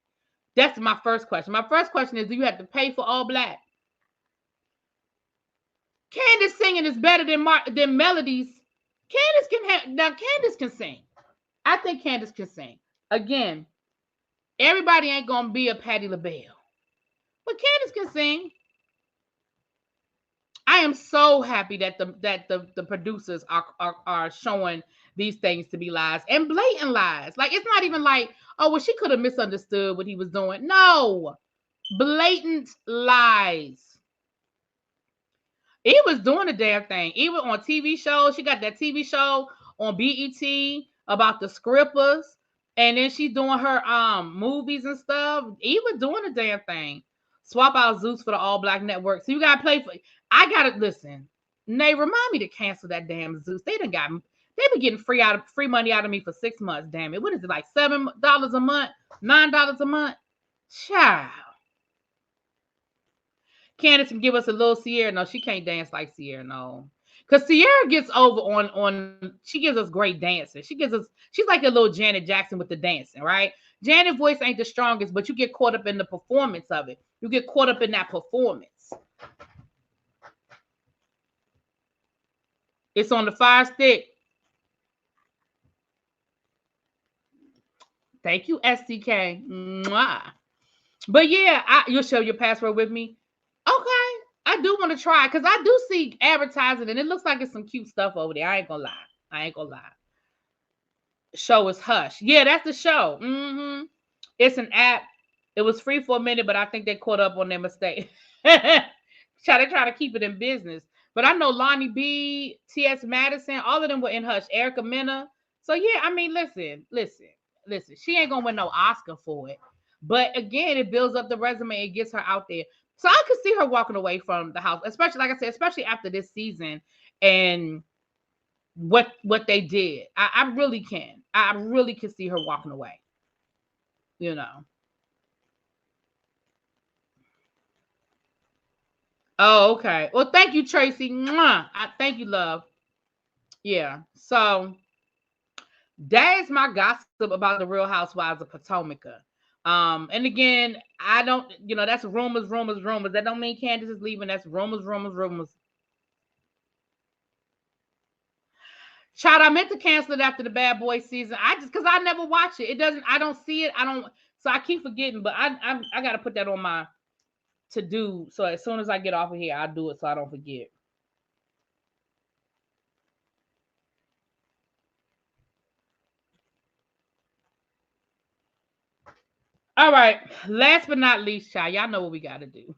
That's my first question. My first question is, do you have to pay for All Black? Candace singing is better than melodies. Candace can sing. I think Candace can sing. Again, everybody ain't gonna be a Patti LaBelle, but Candace can sing. I am so happy that the producers are showing these things to be lies and blatant lies. Like, it's not even like, oh, well, she could have misunderstood what he was doing. No, blatant lies. He was doing the damn thing. Even on TV shows. She got that TV show on BET about the scrippers. And then she's doing her movies and stuff. He was doing the damn thing. Swap out Zeus for the All Black Network. So you gotta play for. I gotta listen. Nay, remind me to cancel that damn Zeus. They've been getting free money out of me for 6 months. Damn it. What is it, like $7 a month? $9 a month? Child. Candace can give us a little Sierra. No, she can't dance like Sierra. No, because Sierra gets over on. She gives us great dancing. She's like a little Janet Jackson with the dancing, right? Janet's voice ain't the strongest, but you get caught up in the performance of it. You get caught up in that performance. It's on the Fire Stick. Thank you, STK. Mwah. But yeah, you'll share your password with me. Okay, I do want to try, because I do see advertising and it looks like it's some cute stuff over there. I ain't gonna lie. Show is Hush. Yeah, that's the show. It's an app. It was free for a minute, but I think they caught up on their mistake. They try to keep it in business. But I know Lonnie B, T.S. Madison, all of them were in Hush. Erica Mena. So yeah, I mean, listen. She ain't gonna win no Oscar for it. But again, it builds up the resume. It gets her out there. So I could see her walking away from the house, especially, like I said, especially after this season and what they did. I really can. I really can see her walking away. Oh, okay. Well, thank you, Tracy. Mwah. Thank you, love. Yeah. So that is my gossip about the Real Housewives of Potomac. And again, I don't, that's rumors. That don't mean Candace is leaving. That's rumors. Child, I meant to cancel it after the Bad Boy season. I just because I never watch it. It doesn't. I don't see it. I don't. So I keep forgetting. But I got to put that on my to do. So as soon as I get off of here, I'll do it so I don't forget. All right. Last but not least, child, y'all know what we got to do.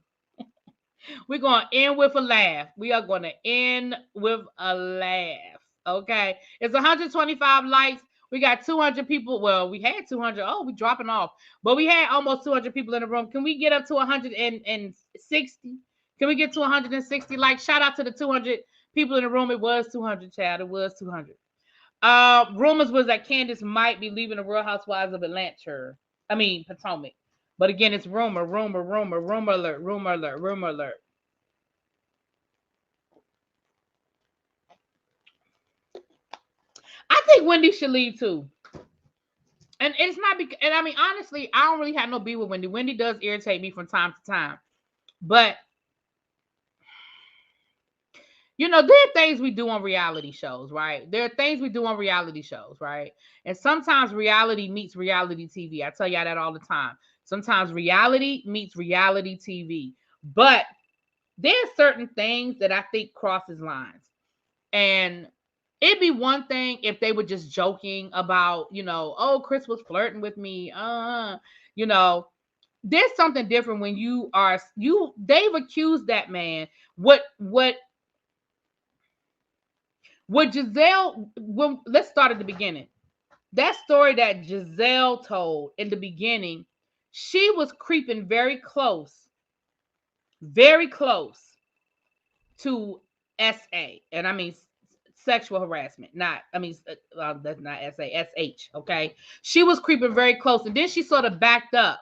We're going to end with a laugh. We are going to end with a laugh. Okay. It's 125 likes. We got 200 people. Well, we had 200. Oh, we dropping off. But we had almost 200 people in the room. Can we get up to 160? Can we get to 160 likes? Shout out to the 200 people in the room. It was 200, child. It was 200. Rumors was that Candace might be leaving the Real Housewives of Atlanta. I mean, Potomac. But again, it's rumor alert, rumor alert, rumor alert. I think Wendy should leave too. And it's not because, and I mean, honestly, I don't really have no beef with Wendy. Wendy does irritate me from time to time. But, you know, there are things we do on reality shows, right? There are things we do on reality shows, right? And sometimes reality meets reality TV. I tell y'all that all the time. Sometimes reality meets reality TV. But there are certain things that I think crosses lines. And it'd be one thing if they were just joking about, you know, oh, Chris was flirting with me. You know, there's something different when they've accused that man. What Giselle, let's start at the beginning. That story that Giselle told in the beginning, she was creeping very close to SA. And I mean sexual harassment, that's not SH, okay? She was creeping very close, and then she sort of backed up.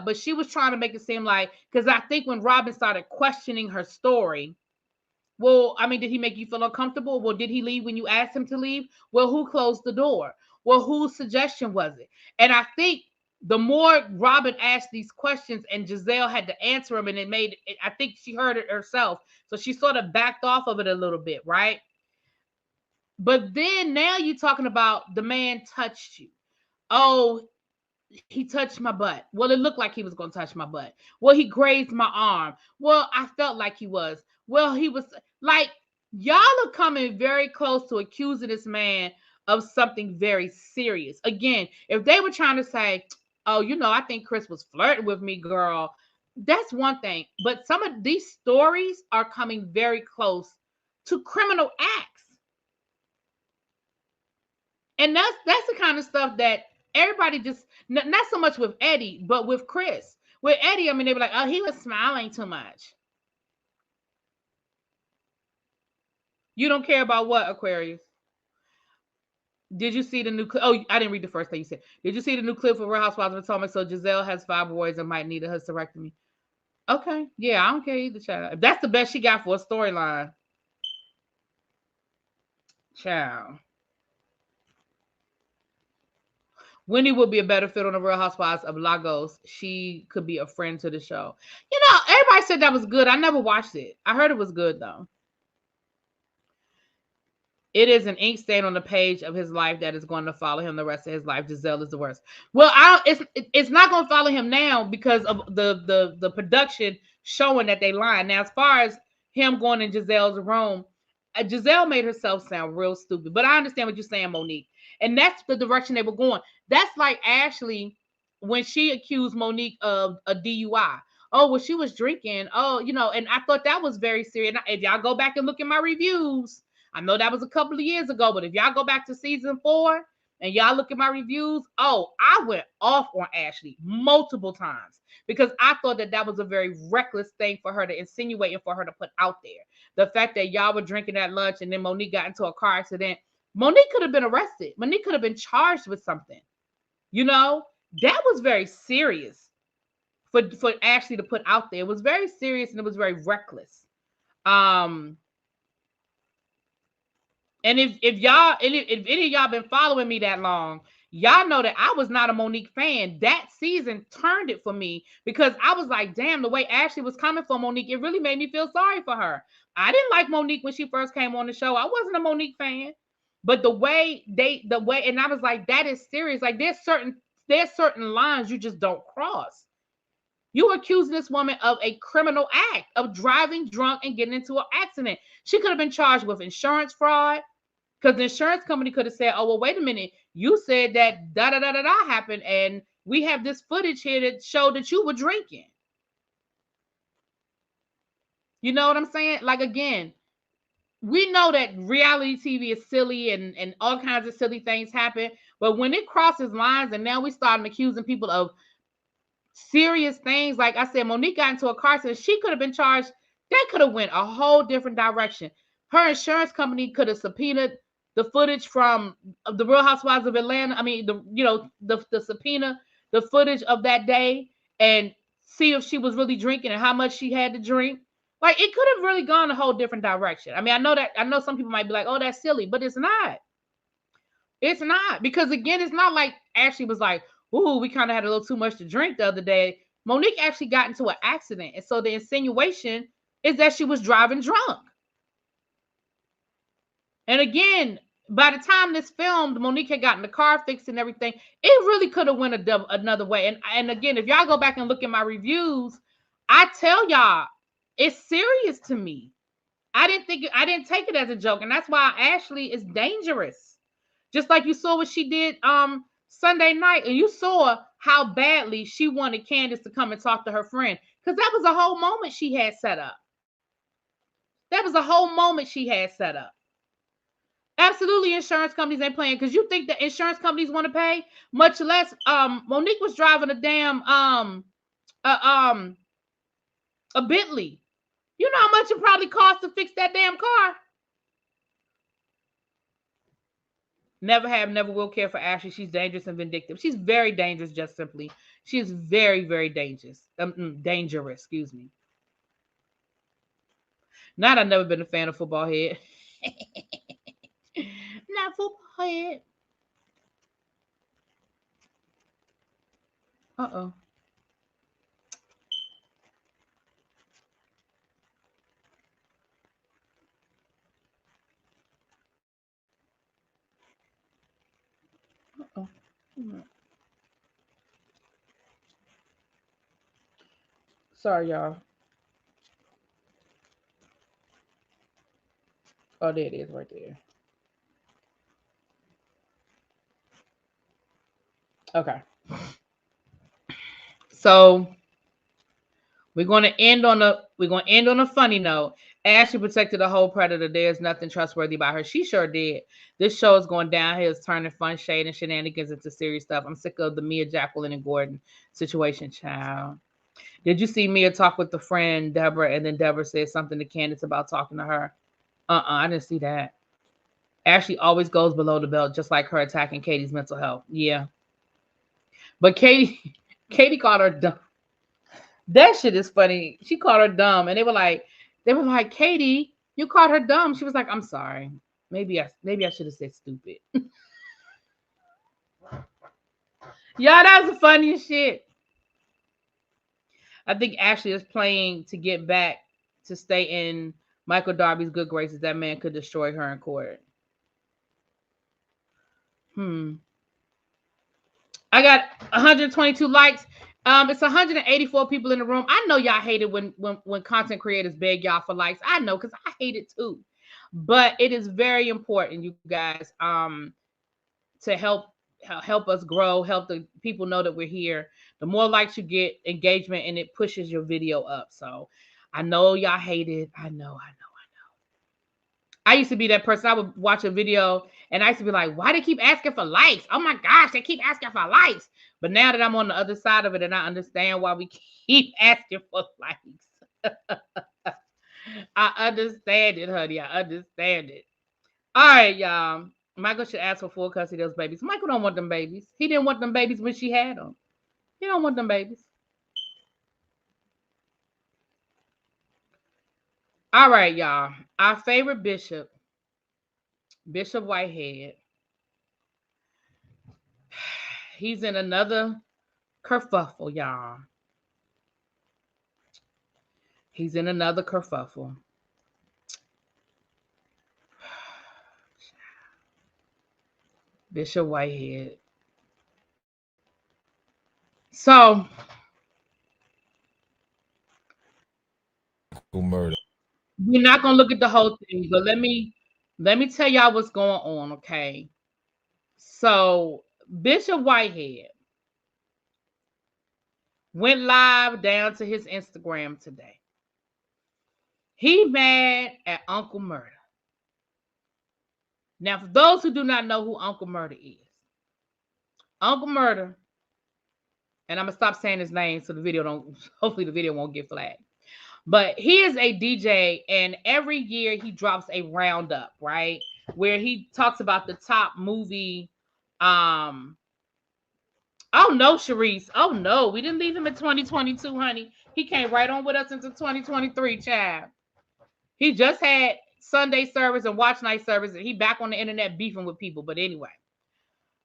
But she was trying to make it seem like, because I think when Robin started questioning her story, well, I mean, did he make you feel uncomfortable? Well, did he leave when you asked him to leave? Well, who closed the door? Well, whose suggestion was it? And I think the more Robin asked these questions and Giselle had to answer them, and I think she heard it herself. So she sort of backed off of it a little bit, right? But then now you're talking about the man touched you. Oh, he touched my butt. Well, it looked like he was going to touch my butt. Well, he grazed my arm. Well, I felt like he was. Well, he was like, y'all are coming very close to accusing this man of something very serious. Again, if they were trying to say, oh, you know, I think Chris was flirting with me, girl, that's one thing. But some of these stories are coming very close to criminal acts. And that's the kind of stuff that everybody just, not so much with Eddie, but with Chris. With Eddie, I mean, they were like, oh, he was smiling too much. You don't care about what, Aquarius? Did you see the new clip? Oh, I didn't read the first thing you said. Did you see the new clip for Real Housewives of Potomac? So Giselle has 5 boys and might need a hysterectomy. Okay. Yeah, I don't care either, child. If that's the best she got for a storyline. Child. Wendy would be a better fit on the Real Housewives of Lagos. She could be a friend to the show. You know, everybody said that was good. I never watched it. I heard it was good, though. It is an ink stain on the page of his life that is going to follow him the rest of his life. Giselle is the worst. Well, it's not going to follow him now because of the production showing that they lying. Now, as far as him going in Giselle's room, Giselle made herself sound real stupid. But I understand what you're saying, Monique. And that's the direction they were going. That's like Ashley when she accused Monique of a DUI. Oh, well, she was drinking. Oh, you know, and I thought that was very serious. If y'all go back and look at my reviews, I know that was a couple of years ago, but if y'all go back to season 4 and y'all look at my reviews, oh, I went off on Ashley multiple times because I thought that was a very reckless thing for her to insinuate and for her to put out there. The fact that y'all were drinking at lunch and then Monique got into a car accident, Monique could have been arrested. Monique could have been charged with something. You know, that was very serious for Ashley to put out there. It was very serious and it was very reckless. And if any of y'all been following me that long, Y'all know that I was not a Monique fan. That season turned it for me because I was like, damn, the way Ashley was coming for Monique, it really made me feel sorry for her. I didn't like Monique when she first came on the show. I wasn't a Monique fan. But and I was like, that is serious. Like there's certain lines you just don't cross. You accusing this woman of a criminal act of driving drunk and getting into an accident. She could have been charged with insurance fraud because the insurance company could have said, oh, well, wait a minute. You said that da-da-da-da-da happened and we have this footage here that showed that you were drinking. You know what I'm saying? Like, again, we know that reality TV is silly and all kinds of silly things happen. But when it crosses lines and now we starting accusing people of serious things, like I said, Monique got into a car accident. She could have been charged. That could have went a whole different direction. Her insurance company could have subpoenaed the footage from the Real Housewives of Atlanta. I mean, the subpoena, the footage of that day, and see if she was really drinking and how much she had to drink. Like, it could have really gone a whole different direction. I mean, I know some people might be like, oh, that's silly, but it's not. It's not. Because again, it's not like Ashley was like, ooh, we kind of had a little too much to drink the other day. Monique actually got into an accident. And so the insinuation is that she was driving drunk. And again, by the time this filmed, Monique had gotten the car fixed and everything. It really could have went another way. And again, if y'all go back and look at my reviews, I tell y'all, it's serious to me. I didn't take it as a joke. And that's why Ashley is dangerous. Just like you saw what she did Sunday night, and you saw how badly she wanted Candace to come and talk to her friend, because that was a whole moment she had set up. Absolutely, insurance companies ain't playing, because you think the insurance companies want to pay, much less. Monique was driving a damn a Bentley. You know how much it probably cost to fix that damn car. Never have, never will care for Ashley. She's dangerous and vindictive. She's very dangerous, just simply. She is very, very dangerous. Dangerous, excuse me. Not, I've never been a fan of Football Head. Not Football Head. Uh-oh. Uh-oh. Sorry, y'all. Oh, there it is right there. Okay. So we're gonna end on a funny note. Ashley protected the whole predator. There's nothing trustworthy about her. She sure did. This show is going downhill. It's turning fun, shade, and shenanigans into serious stuff. I'm sick of the Mia, Jacqueline, and Gordon situation, child. Did you see Mia talk with the friend Deborah, and then Deborah said something to Candace about talking to her? I didn't see that. Ashley always goes below the belt, just like her attacking Katie's mental health. Yeah. But Katie called her dumb. That shit is funny. She called her dumb, and they were like, Katie, you called her dumb. She was like, I'm sorry. Maybe I should have said stupid. Yeah, that was the funniest shit. I think Ashley is playing to get back to stay in Michael Darby's good graces. That man could destroy her in court. I got 122 likes. It's 184 people in the room. I know y'all hate it when content creators beg y'all for likes. I know, because I hate it too. But it is very important, you guys, to help us grow, help the people know that we're here. The more likes you get, engagement, and it pushes your video up. So I know y'all hate it. I know. I used to be that person. I would watch a video and I used to be like, why they keep asking for likes? Oh my gosh, they keep asking for likes. But now that I'm on the other side of it and I understand why we keep asking for likes. I understand it, honey. I understand it. All right, y'all. Michael should ask for full custody of those babies. Michael don't want them babies. He didn't want them babies when she had them. He don't want them babies. All right, y'all. Our favorite bishop, Bishop Whitehead. He's in another kerfuffle, y'all. He's in another kerfuffle. Bishop Whitehead. So Murder. we're not gonna look at the whole thing, but let me tell y'all what's going on, okay? So Bishop Whitehead went live down to his Instagram today. He mad at Uncle Murder. Now, for those who do not know who Uncle Murder is, Uncle Murder, and I'm gonna stop saying his name so the video don't. Hopefully, the video won't get flagged. But he is a DJ, and every year he drops a roundup, right? Where he talks about the top movie. Oh no, Sharice. Oh no, we didn't leave him in 2022, honey. He came right on with us into 2023, child. He just had Sunday service and watch night service, and he back on the internet beefing with people. But anyway,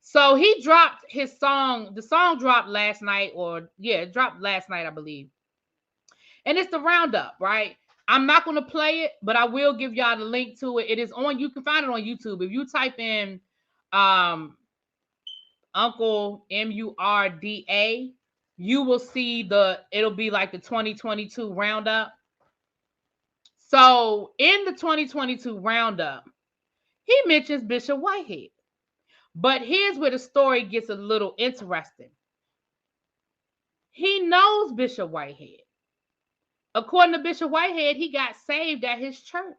so he dropped his song. The song dropped last night, it dropped last night, I believe. And it's the roundup, right? I'm not going to play it, but I will give y'all the link to it. It is on. You can find it on YouTube if you type in Uncle Murda. You will see it'll be like the 2022 roundup. So in the 2022 roundup, he mentions Bishop Whitehead. But here's where the story gets a little interesting. He knows Bishop Whitehead. According to Bishop Whitehead, he got saved at his church.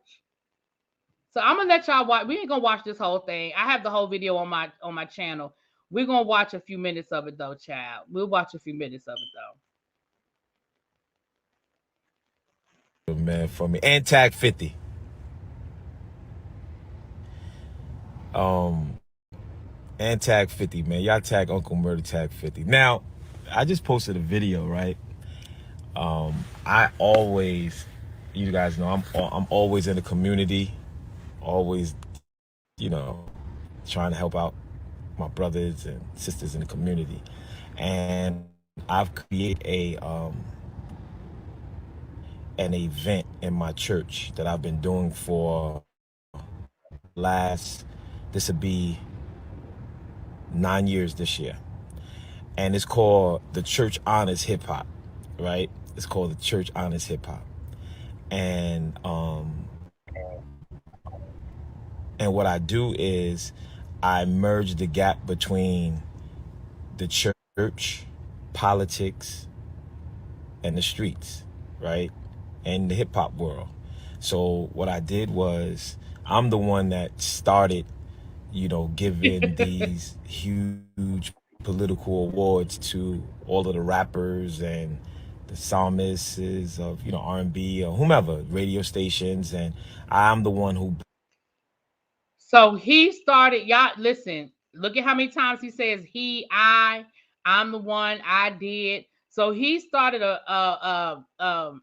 So I'm gonna let y'all watch. We ain't gonna watch this whole thing. I have the whole video on my channel. We're gonna watch a few minutes of it though, child. We'll watch a few minutes of it though. Man, for me. And tag 50. And tag 50, man. Y'all tag Uncle Murda, tag 50. Now, I just posted a video, right? I always, you guys know, I'm always in the community, always, trying to help out my brothers and sisters in the community. And I've created an event in my church that I've been doing for this will be 9 years this year. And it's called the Church Honors Hip Hop, right? It's called the Church Honors Hip Hop. And what I do is I merge the gap between the church, politics, and the streets, right? And the hip hop world. So what I did was I'm the one that started, giving these huge political awards to all of the rappers and the psalmists of, R&B or whomever, radio stations. And I'm the one who. So he started, y'all listen, look at how many times he says I'm the one, I did. So he started a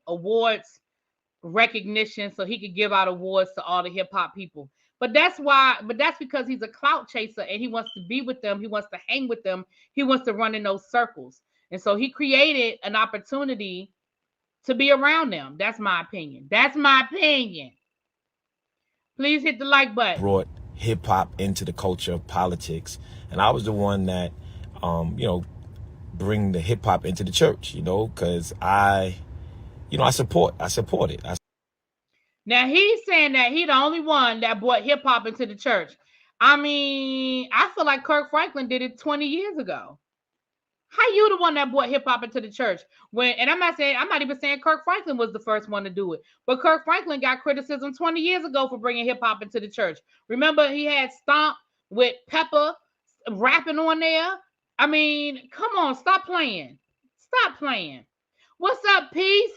awards recognition so he could give out awards to all the hip hop people. But that's because he's a clout chaser and he wants to be with them. He wants to hang with them. He wants to run in those circles. And so he created an opportunity to be around them. That's my opinion. Please hit the like button. Brought hip hop into the culture of politics. And I was the one that, bring the hip hop into the church, because I support it. Now he's saying that he's the only one that brought hip hop into the church. I mean, I feel like Kirk Franklin did it 20 years ago. How you the one that brought hip hop into the church? And I'm not even saying Kirk Franklin was the first one to do it, but Kirk Franklin got criticism 20 years ago for bringing hip hop into the church. Remember, he had Stomp with Pepper rapping on there. I mean, come on, stop playing. What's up, Peace?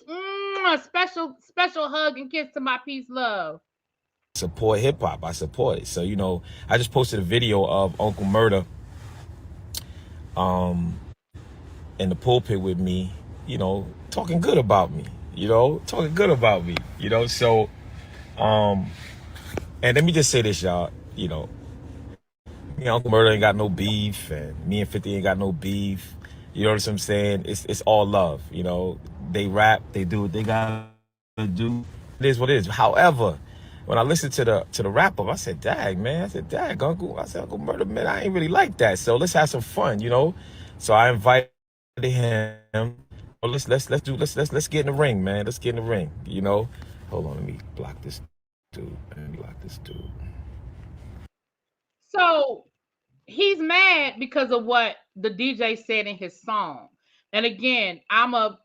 Special hug and kiss to my Peace love. Support hip hop. I support it. So, I just posted a video of Uncle Murda in the pulpit with me, talking good about me, So, and let me just say this, y'all, Me and Uncle Murder ain't got no beef, and me and 50 ain't got no beef. You know what I'm saying? It's all love. You know, they rap, they do what they gotta do. It is what it is. However, when I listened to the wrap up, I said, "Dag, man," I said, "Dag, Uncle," I said, "Uncle Murder, man, I ain't really like that. So let's have some fun, you know." So I invited him. Well, let's get in the ring, man. Let's get in the ring. You know. Hold on, let me block this dude. Let me block this dude. So he's mad because of what the DJ said in his song. And again, I'll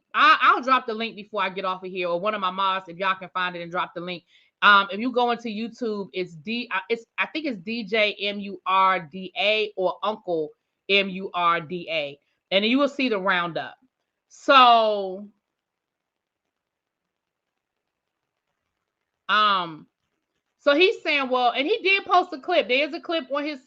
drop the link before I get off of here, or one of my mods, if y'all can find it and drop the link. If you go into YouTube, I think it's DJ Murda or Uncle Murda, and you will see the roundup. So so he's saying, well, and he did post a clip. There is a clip on his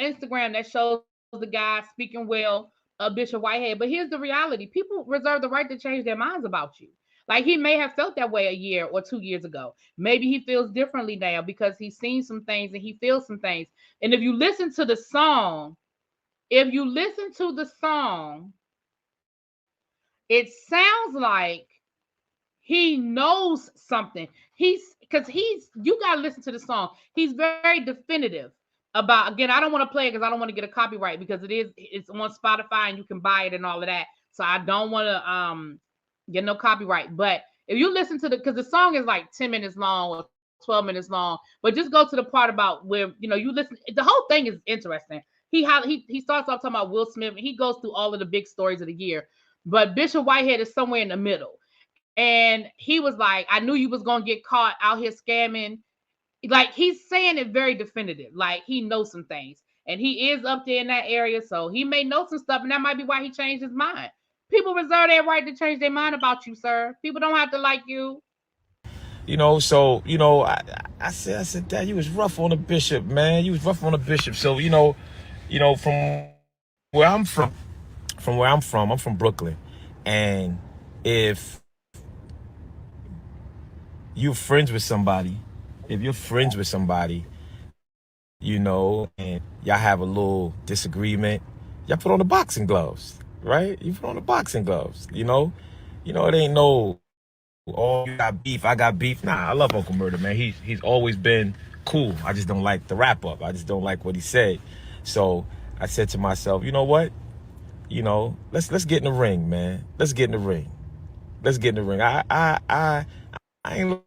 Instagram that shows the guy speaking well of Bishop Whitehead. But here's the reality: people reserve the right to change their minds about you. Like, he may have felt that way a year or 2 years ago. Maybe he feels differently now because he's seen some things and he feels some things. And if you listen to the song, it sounds like he knows something. You gotta listen to the song. He's very definitive about, again, I don't want to play it because I don't want to get a copyright, because it's on Spotify and you can buy it and all of that. So I don't want to get no copyright. But if you listen to because the song is like 10 minutes long or 12 minutes long, but just go to the part about where, you listen. The whole thing is interesting. He starts off talking about Will Smith, and he goes through all of the big stories of the year. But Bishop Whitehead is somewhere in the middle. And he was like, I knew you was going to get caught out here scamming. Like, he's saying it very definitive. Like, he knows some things. And he is up there in that area, so he may know some stuff, and that might be why he changed his mind. People reserve their right to change their mind about you, sir. People don't have to like you. So, I said, Dad, you was rough on the bishop, man. You was rough on the bishop. So, from where I'm from, I'm from Brooklyn. And if you're friends with somebody, and y'all have a little disagreement, y'all put on the boxing gloves, right? You put on the boxing gloves, it ain't no, oh, you got beef, I got beef. Nah, I love Uncle Murder, man. He's always been cool. I just don't like the wrap up. I just don't like what he said. So I said to myself, you know what? Let's get in the ring, man. Let's get in the ring. I ain't.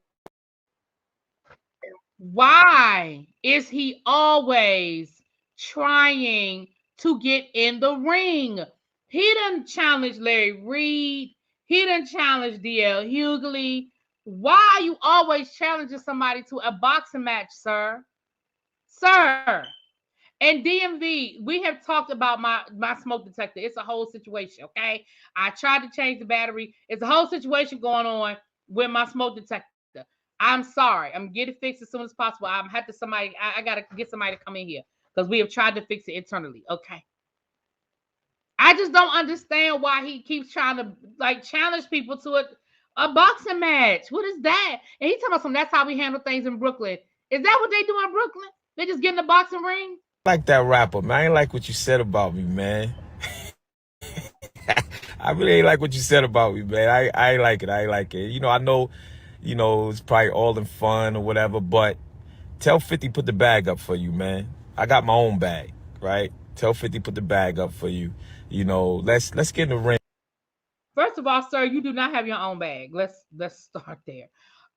Why is he always trying to get in the ring? He done challenge Larry Reed. He done challenge DL Hughley. Why are you always challenging somebody to a boxing match, sir? Sir. And DMV, we have talked about my smoke detector. It's a whole situation, okay? I tried to change the battery. It's a whole situation going on with my smoke detector. I'm sorry. I'm getting it fixed as soon as possible. I gotta get somebody to come in here because we have tried to fix it internally. Okay. I just don't understand why he keeps trying to challenge people to a boxing match. What is that? And he's talking about something. That's how we handle things in Brooklyn. Is that what they do in Brooklyn? They just get in the boxing ring? Like that rapper, man. I ain't like what you said about me, man. I really ain't like what you said about me, man. I ain't like it. I know, it's probably all in fun or whatever, but tell 50 put the bag up for you, man. I got my own bag, right? Tell 50 put the bag up for you. Let's get in the ring. First of all, sir, you do not have your own bag. Let's start there.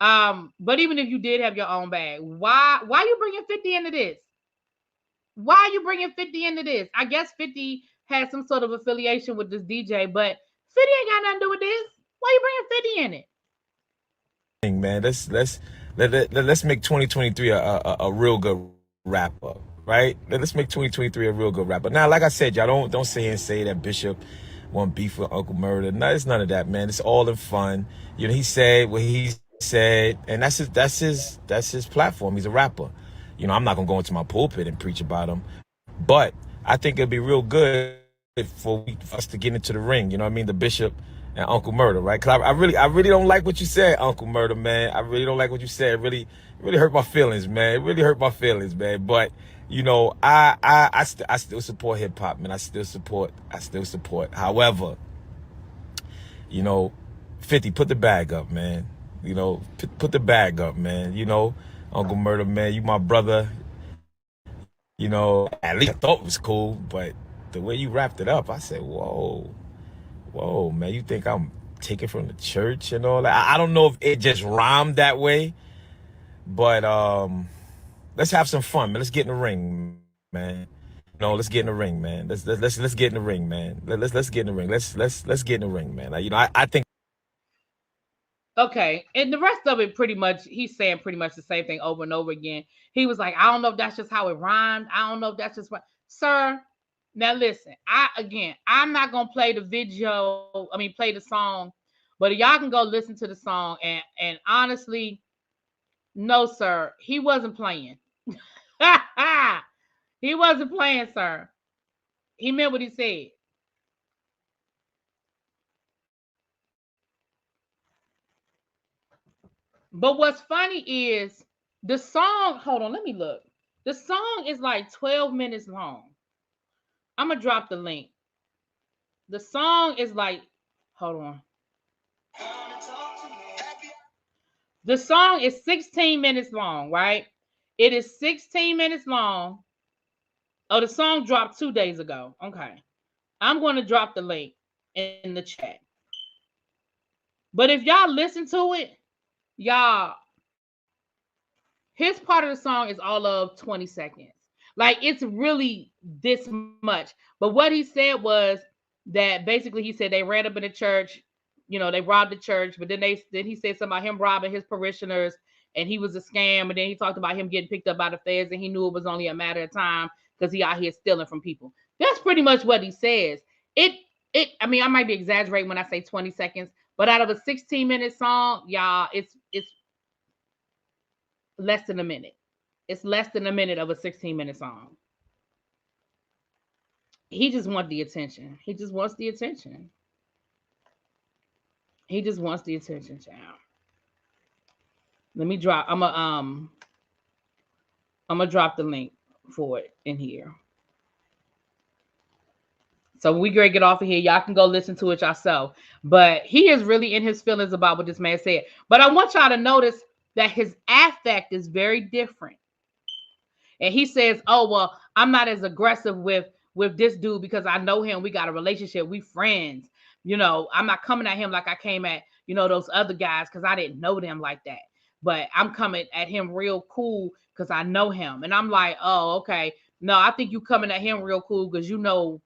But even if you did have your own bag, why you bringing 50 into this? Why are you bringing 50 into this? I guess 50 has some sort of affiliation with this DJ, but 50 ain't got nothing to do with this. Why you bringing 50 in it? Man, let's make 2023 a real good wrap up, right? Let's make 2023 a real good wrap up. Now, like I said, y'all don't say that Bishop want beef with Uncle Murder. No, it's none of that, man. It's all in fun. He said what he said, and that's his platform. He's a rapper. I'm not gonna go into my pulpit and preach about him, but I think it'd be real good for us to get into the ring. You know what I mean? The Bishop and Uncle Murder, right? Because I really don't like what you said, Uncle Murder, man. I really don't like what you said. It really hurt my feelings, man. It really hurt my feelings, man. But you know, I still support hip hop, man. I still support. However, you know, 50, put the bag up, man. You know, put the bag up, man. You know, Uncle Murder, man, you my brother. You know, at least I thought it was cool, but the way you wrapped it up, I said, whoa, man, you think I'm taking from the church and all that? I don't know if it just rhymed that way, but let's have some fun, man. Let's get in the ring, man. No, let's get in the ring, man. Let's get in the ring, man. Let's get in the ring. Let's get in the ring, man. You know, I think. Okay, and the rest of it, pretty much, he's saying pretty much the same thing over and over again. He was like, I don't know if that's just how it rhymed. I don't know if that's just what, sir. Now listen, I'm not gonna play the video. I mean, play the song, but y'all can go listen to the song. And honestly, no, sir, he wasn't playing. He wasn't playing, sir. He meant what he said. But what's funny is the song, hold on, let me look. The song is like 12 minutes long. I'm going to drop the link. The song is like, hold on. The song is 16 minutes long, right? It is 16 minutes long. Oh, the song dropped 2 days ago. Okay. I'm going to drop the link in the chat. But if y'all listen to it, y'all, his part of the song is all of 20 seconds. Like, it's really this much. But what he said was that basically he said they ran up in the church, you know, they robbed the church, but then he said something about him robbing his parishioners and he was a scam. And then he talked about him getting picked up by the feds and he knew it was only a matter of time because he out here stealing from people. That's pretty much what he says. I mean, I might be exaggerating when I say 20 seconds, but out of a 16-minute song, y'all, it's less than a minute. It's less than a minute of a 16-minute song. He just wants the attention. He just wants the attention. He just wants the attention, child. Let me drop. I'm gonna drop the link for it in here. So when we get off of here, y'all can go listen to it yourself. But he is really in his feelings about what this man said. But I want y'all to notice that his affect is very different. And he says, oh, well, I'm not as aggressive with this dude because I know him. We got a relationship. We friends. You know, I'm not coming at him like I came at, you know, those other guys because I didn't know them like that. But I'm coming at him real cool because I know him. And I'm like, oh, okay. No, I think you coming at him real cool because you know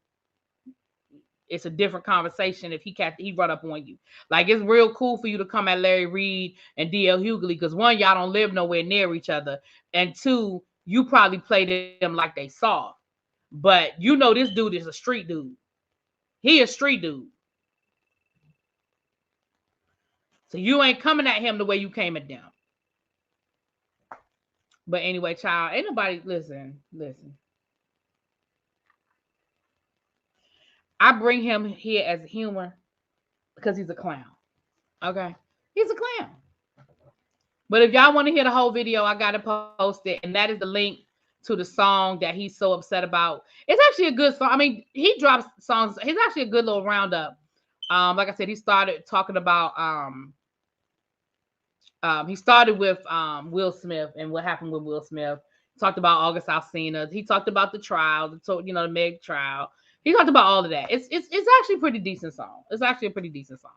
it's a different conversation if he run up on you. Like, it's real cool for you to come at Larry Reed and D.L. Hughley because one, y'all don't live nowhere near each other. And two, you probably played them like they soft. But you know this dude is a street dude. He a street dude. So you ain't coming at him the way you came at them. But anyway, child, ain't nobody, listen. I bring him here as humor because he's a clown. Okay? He's a clown. But if y'all want to hear the whole video, I got to post it. And that is the link to the song that he's so upset about. It's actually a good song. I mean, he drops songs. He's actually a good little roundup. Like I said, he started talking about, he started with Will Smith and what happened with Will Smith. He talked about August Alsina. He talked about the trial, the Meg trial. He talked about all of that. It's actually a pretty decent song. It's actually a pretty decent song.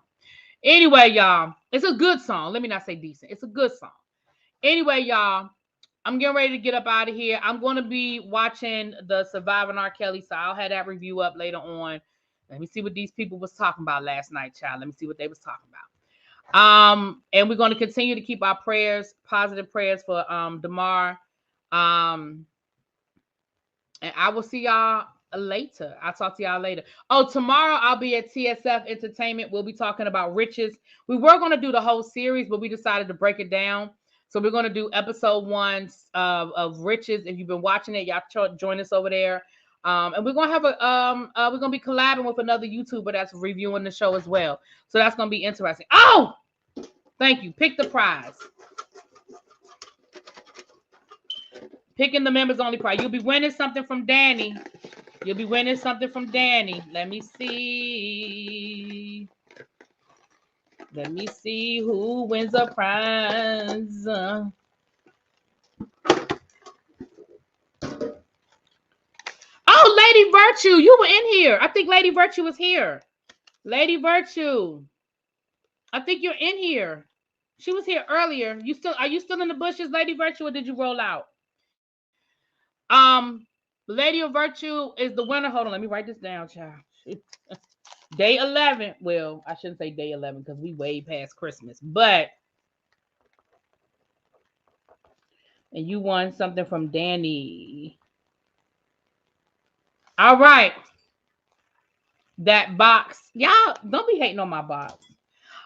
Anyway, y'all, it's a good song. Let me not say decent. It's a good song. Anyway, y'all, I'm getting ready to get up out of here. I'm going to be watching the Surviving R. Kelly, so I'll have that review up later on. Let me see what these people was talking about last night, child. Let me see what they was talking about. And we're going to continue to keep our prayers, positive prayers for Damar. And I will see y'all later. I'll talk to y'all later. Oh, tomorrow I'll be at TSF Entertainment. We'll be talking about Riches. We were going to do the whole series, but we decided to break it down. So we're going to do episode 1 of Riches. If you've been watching it, y'all join us over there. And we're going to have we're going to be collabing with another YouTuber that's reviewing the show as well. So that's going to be interesting. Oh, thank you. Pick the prize. Picking the members only prize. You'll be winning something from Danny. You'll be winning something from Danny. Let me see. Let me see who wins a prize. Oh, Lady Virtue, you were in here. I think Lady Virtue was here. Lady Virtue, I think you're in here. She was here earlier. Are you still in the bushes, Lady Virtue, or did you roll out? Lady of Virtue is the winner. Hold on, let me write this down, child. Day 11. Well, I shouldn't say day 11 because we way past Christmas. But and you won something from Danny. All right. That box. Y'all, don't be hating on my box.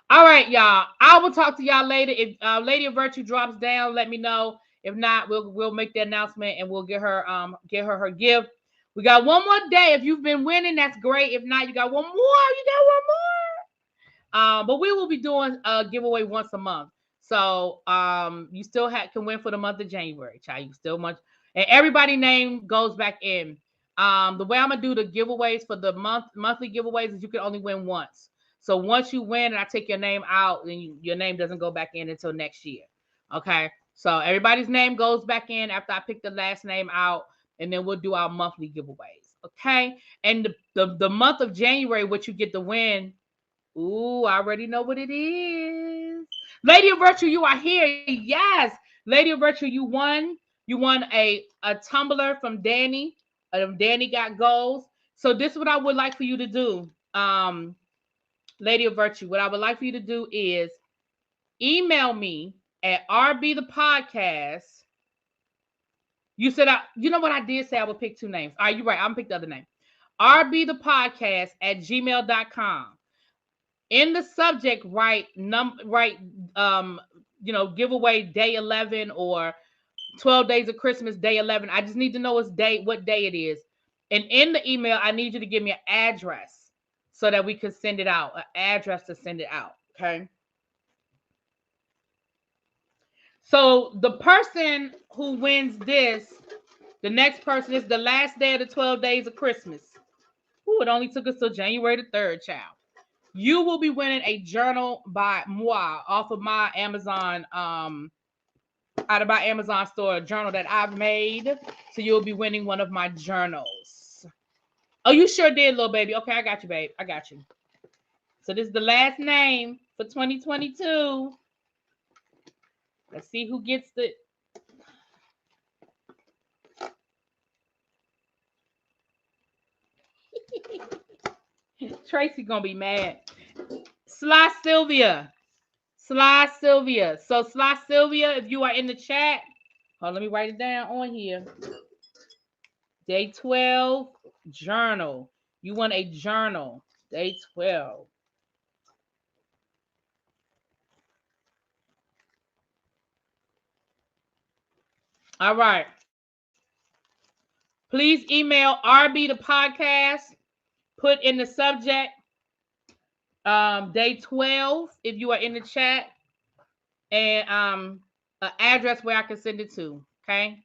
All right, y'all. I will talk to y'all later. If Lady of Virtue drops down, let me know. If not, we'll make the announcement and we'll get her her gift. We got one more day. If you've been winning, that's great. If not, you got one more. You got one more. But we will be doing a giveaway once a month. So you still can win for the month of January, child. You still much, and everybody's name goes back in. The way I'm gonna do the giveaways for the monthly giveaways is you can only win once. So once you win and I take your name out, then your name doesn't go back in until next year. Okay. So everybody's name goes back in after I pick the last name out, and then we'll do our monthly giveaways. Okay. And the month of January, what you get to win. Ooh, I already know what it is. Lady of Virtue, you are here. Yes. Lady of Virtue, you won. You won a tumbler from Danny. Danny got goals. So this is what I would like for you to do. Lady of Virtue, what I would like for you to do is email me at ReallyBthePodcast. You said, you know what I did say? I would pick two names. All right, you're right. I'm going to pick the other name. ReallyBthePodcast at gmail.com. In the subject, write giveaway day 11 or 12 days of Christmas, day 11. I just need to know what day it is. And in the email, I need you to give me an address so that we can send it out, an address to send it out. Okay. So the person who wins this, the next person is the last day of the 12 days of Christmas. Ooh, it only took us till January the 3rd, child. You will be winning a journal by moi off of my Amazon, out of my Amazon store, a journal that I've made. So you'll be winning one of my journals. Oh, you sure did, little baby. Okay, I got you, babe. I got you. So this is the last name for 2022. Let's see who gets the. Tracy gonna be mad. Sly Sylvia. Sly Sylvia. So Sly Sylvia, if you are in the chat, let me write it down on here. Day 12 journal. You want a journal. Day 12. All right. Please email RB the podcast. Put in the subject day 12 if you are in the chat, and an address where I can send it to. Okay.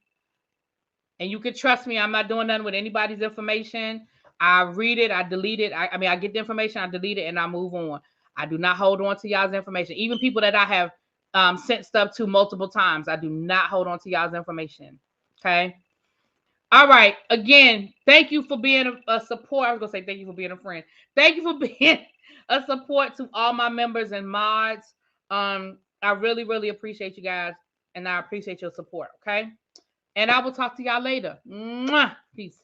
And you can trust me, I'm not doing nothing with anybody's information. I read it, I delete it. I get the information, I delete it, and I move on. I do not hold on to y'all's information. Even people that I have sent stuff to multiple times, I do not hold on to y'all's information. Okay. All right. Again, thank you for being a support. I was going to say thank you for being a friend. Thank you for being a support to all my members and mods. I really, really appreciate you guys, and I appreciate your support. Okay. And I will talk to y'all later. Mwah! Peace.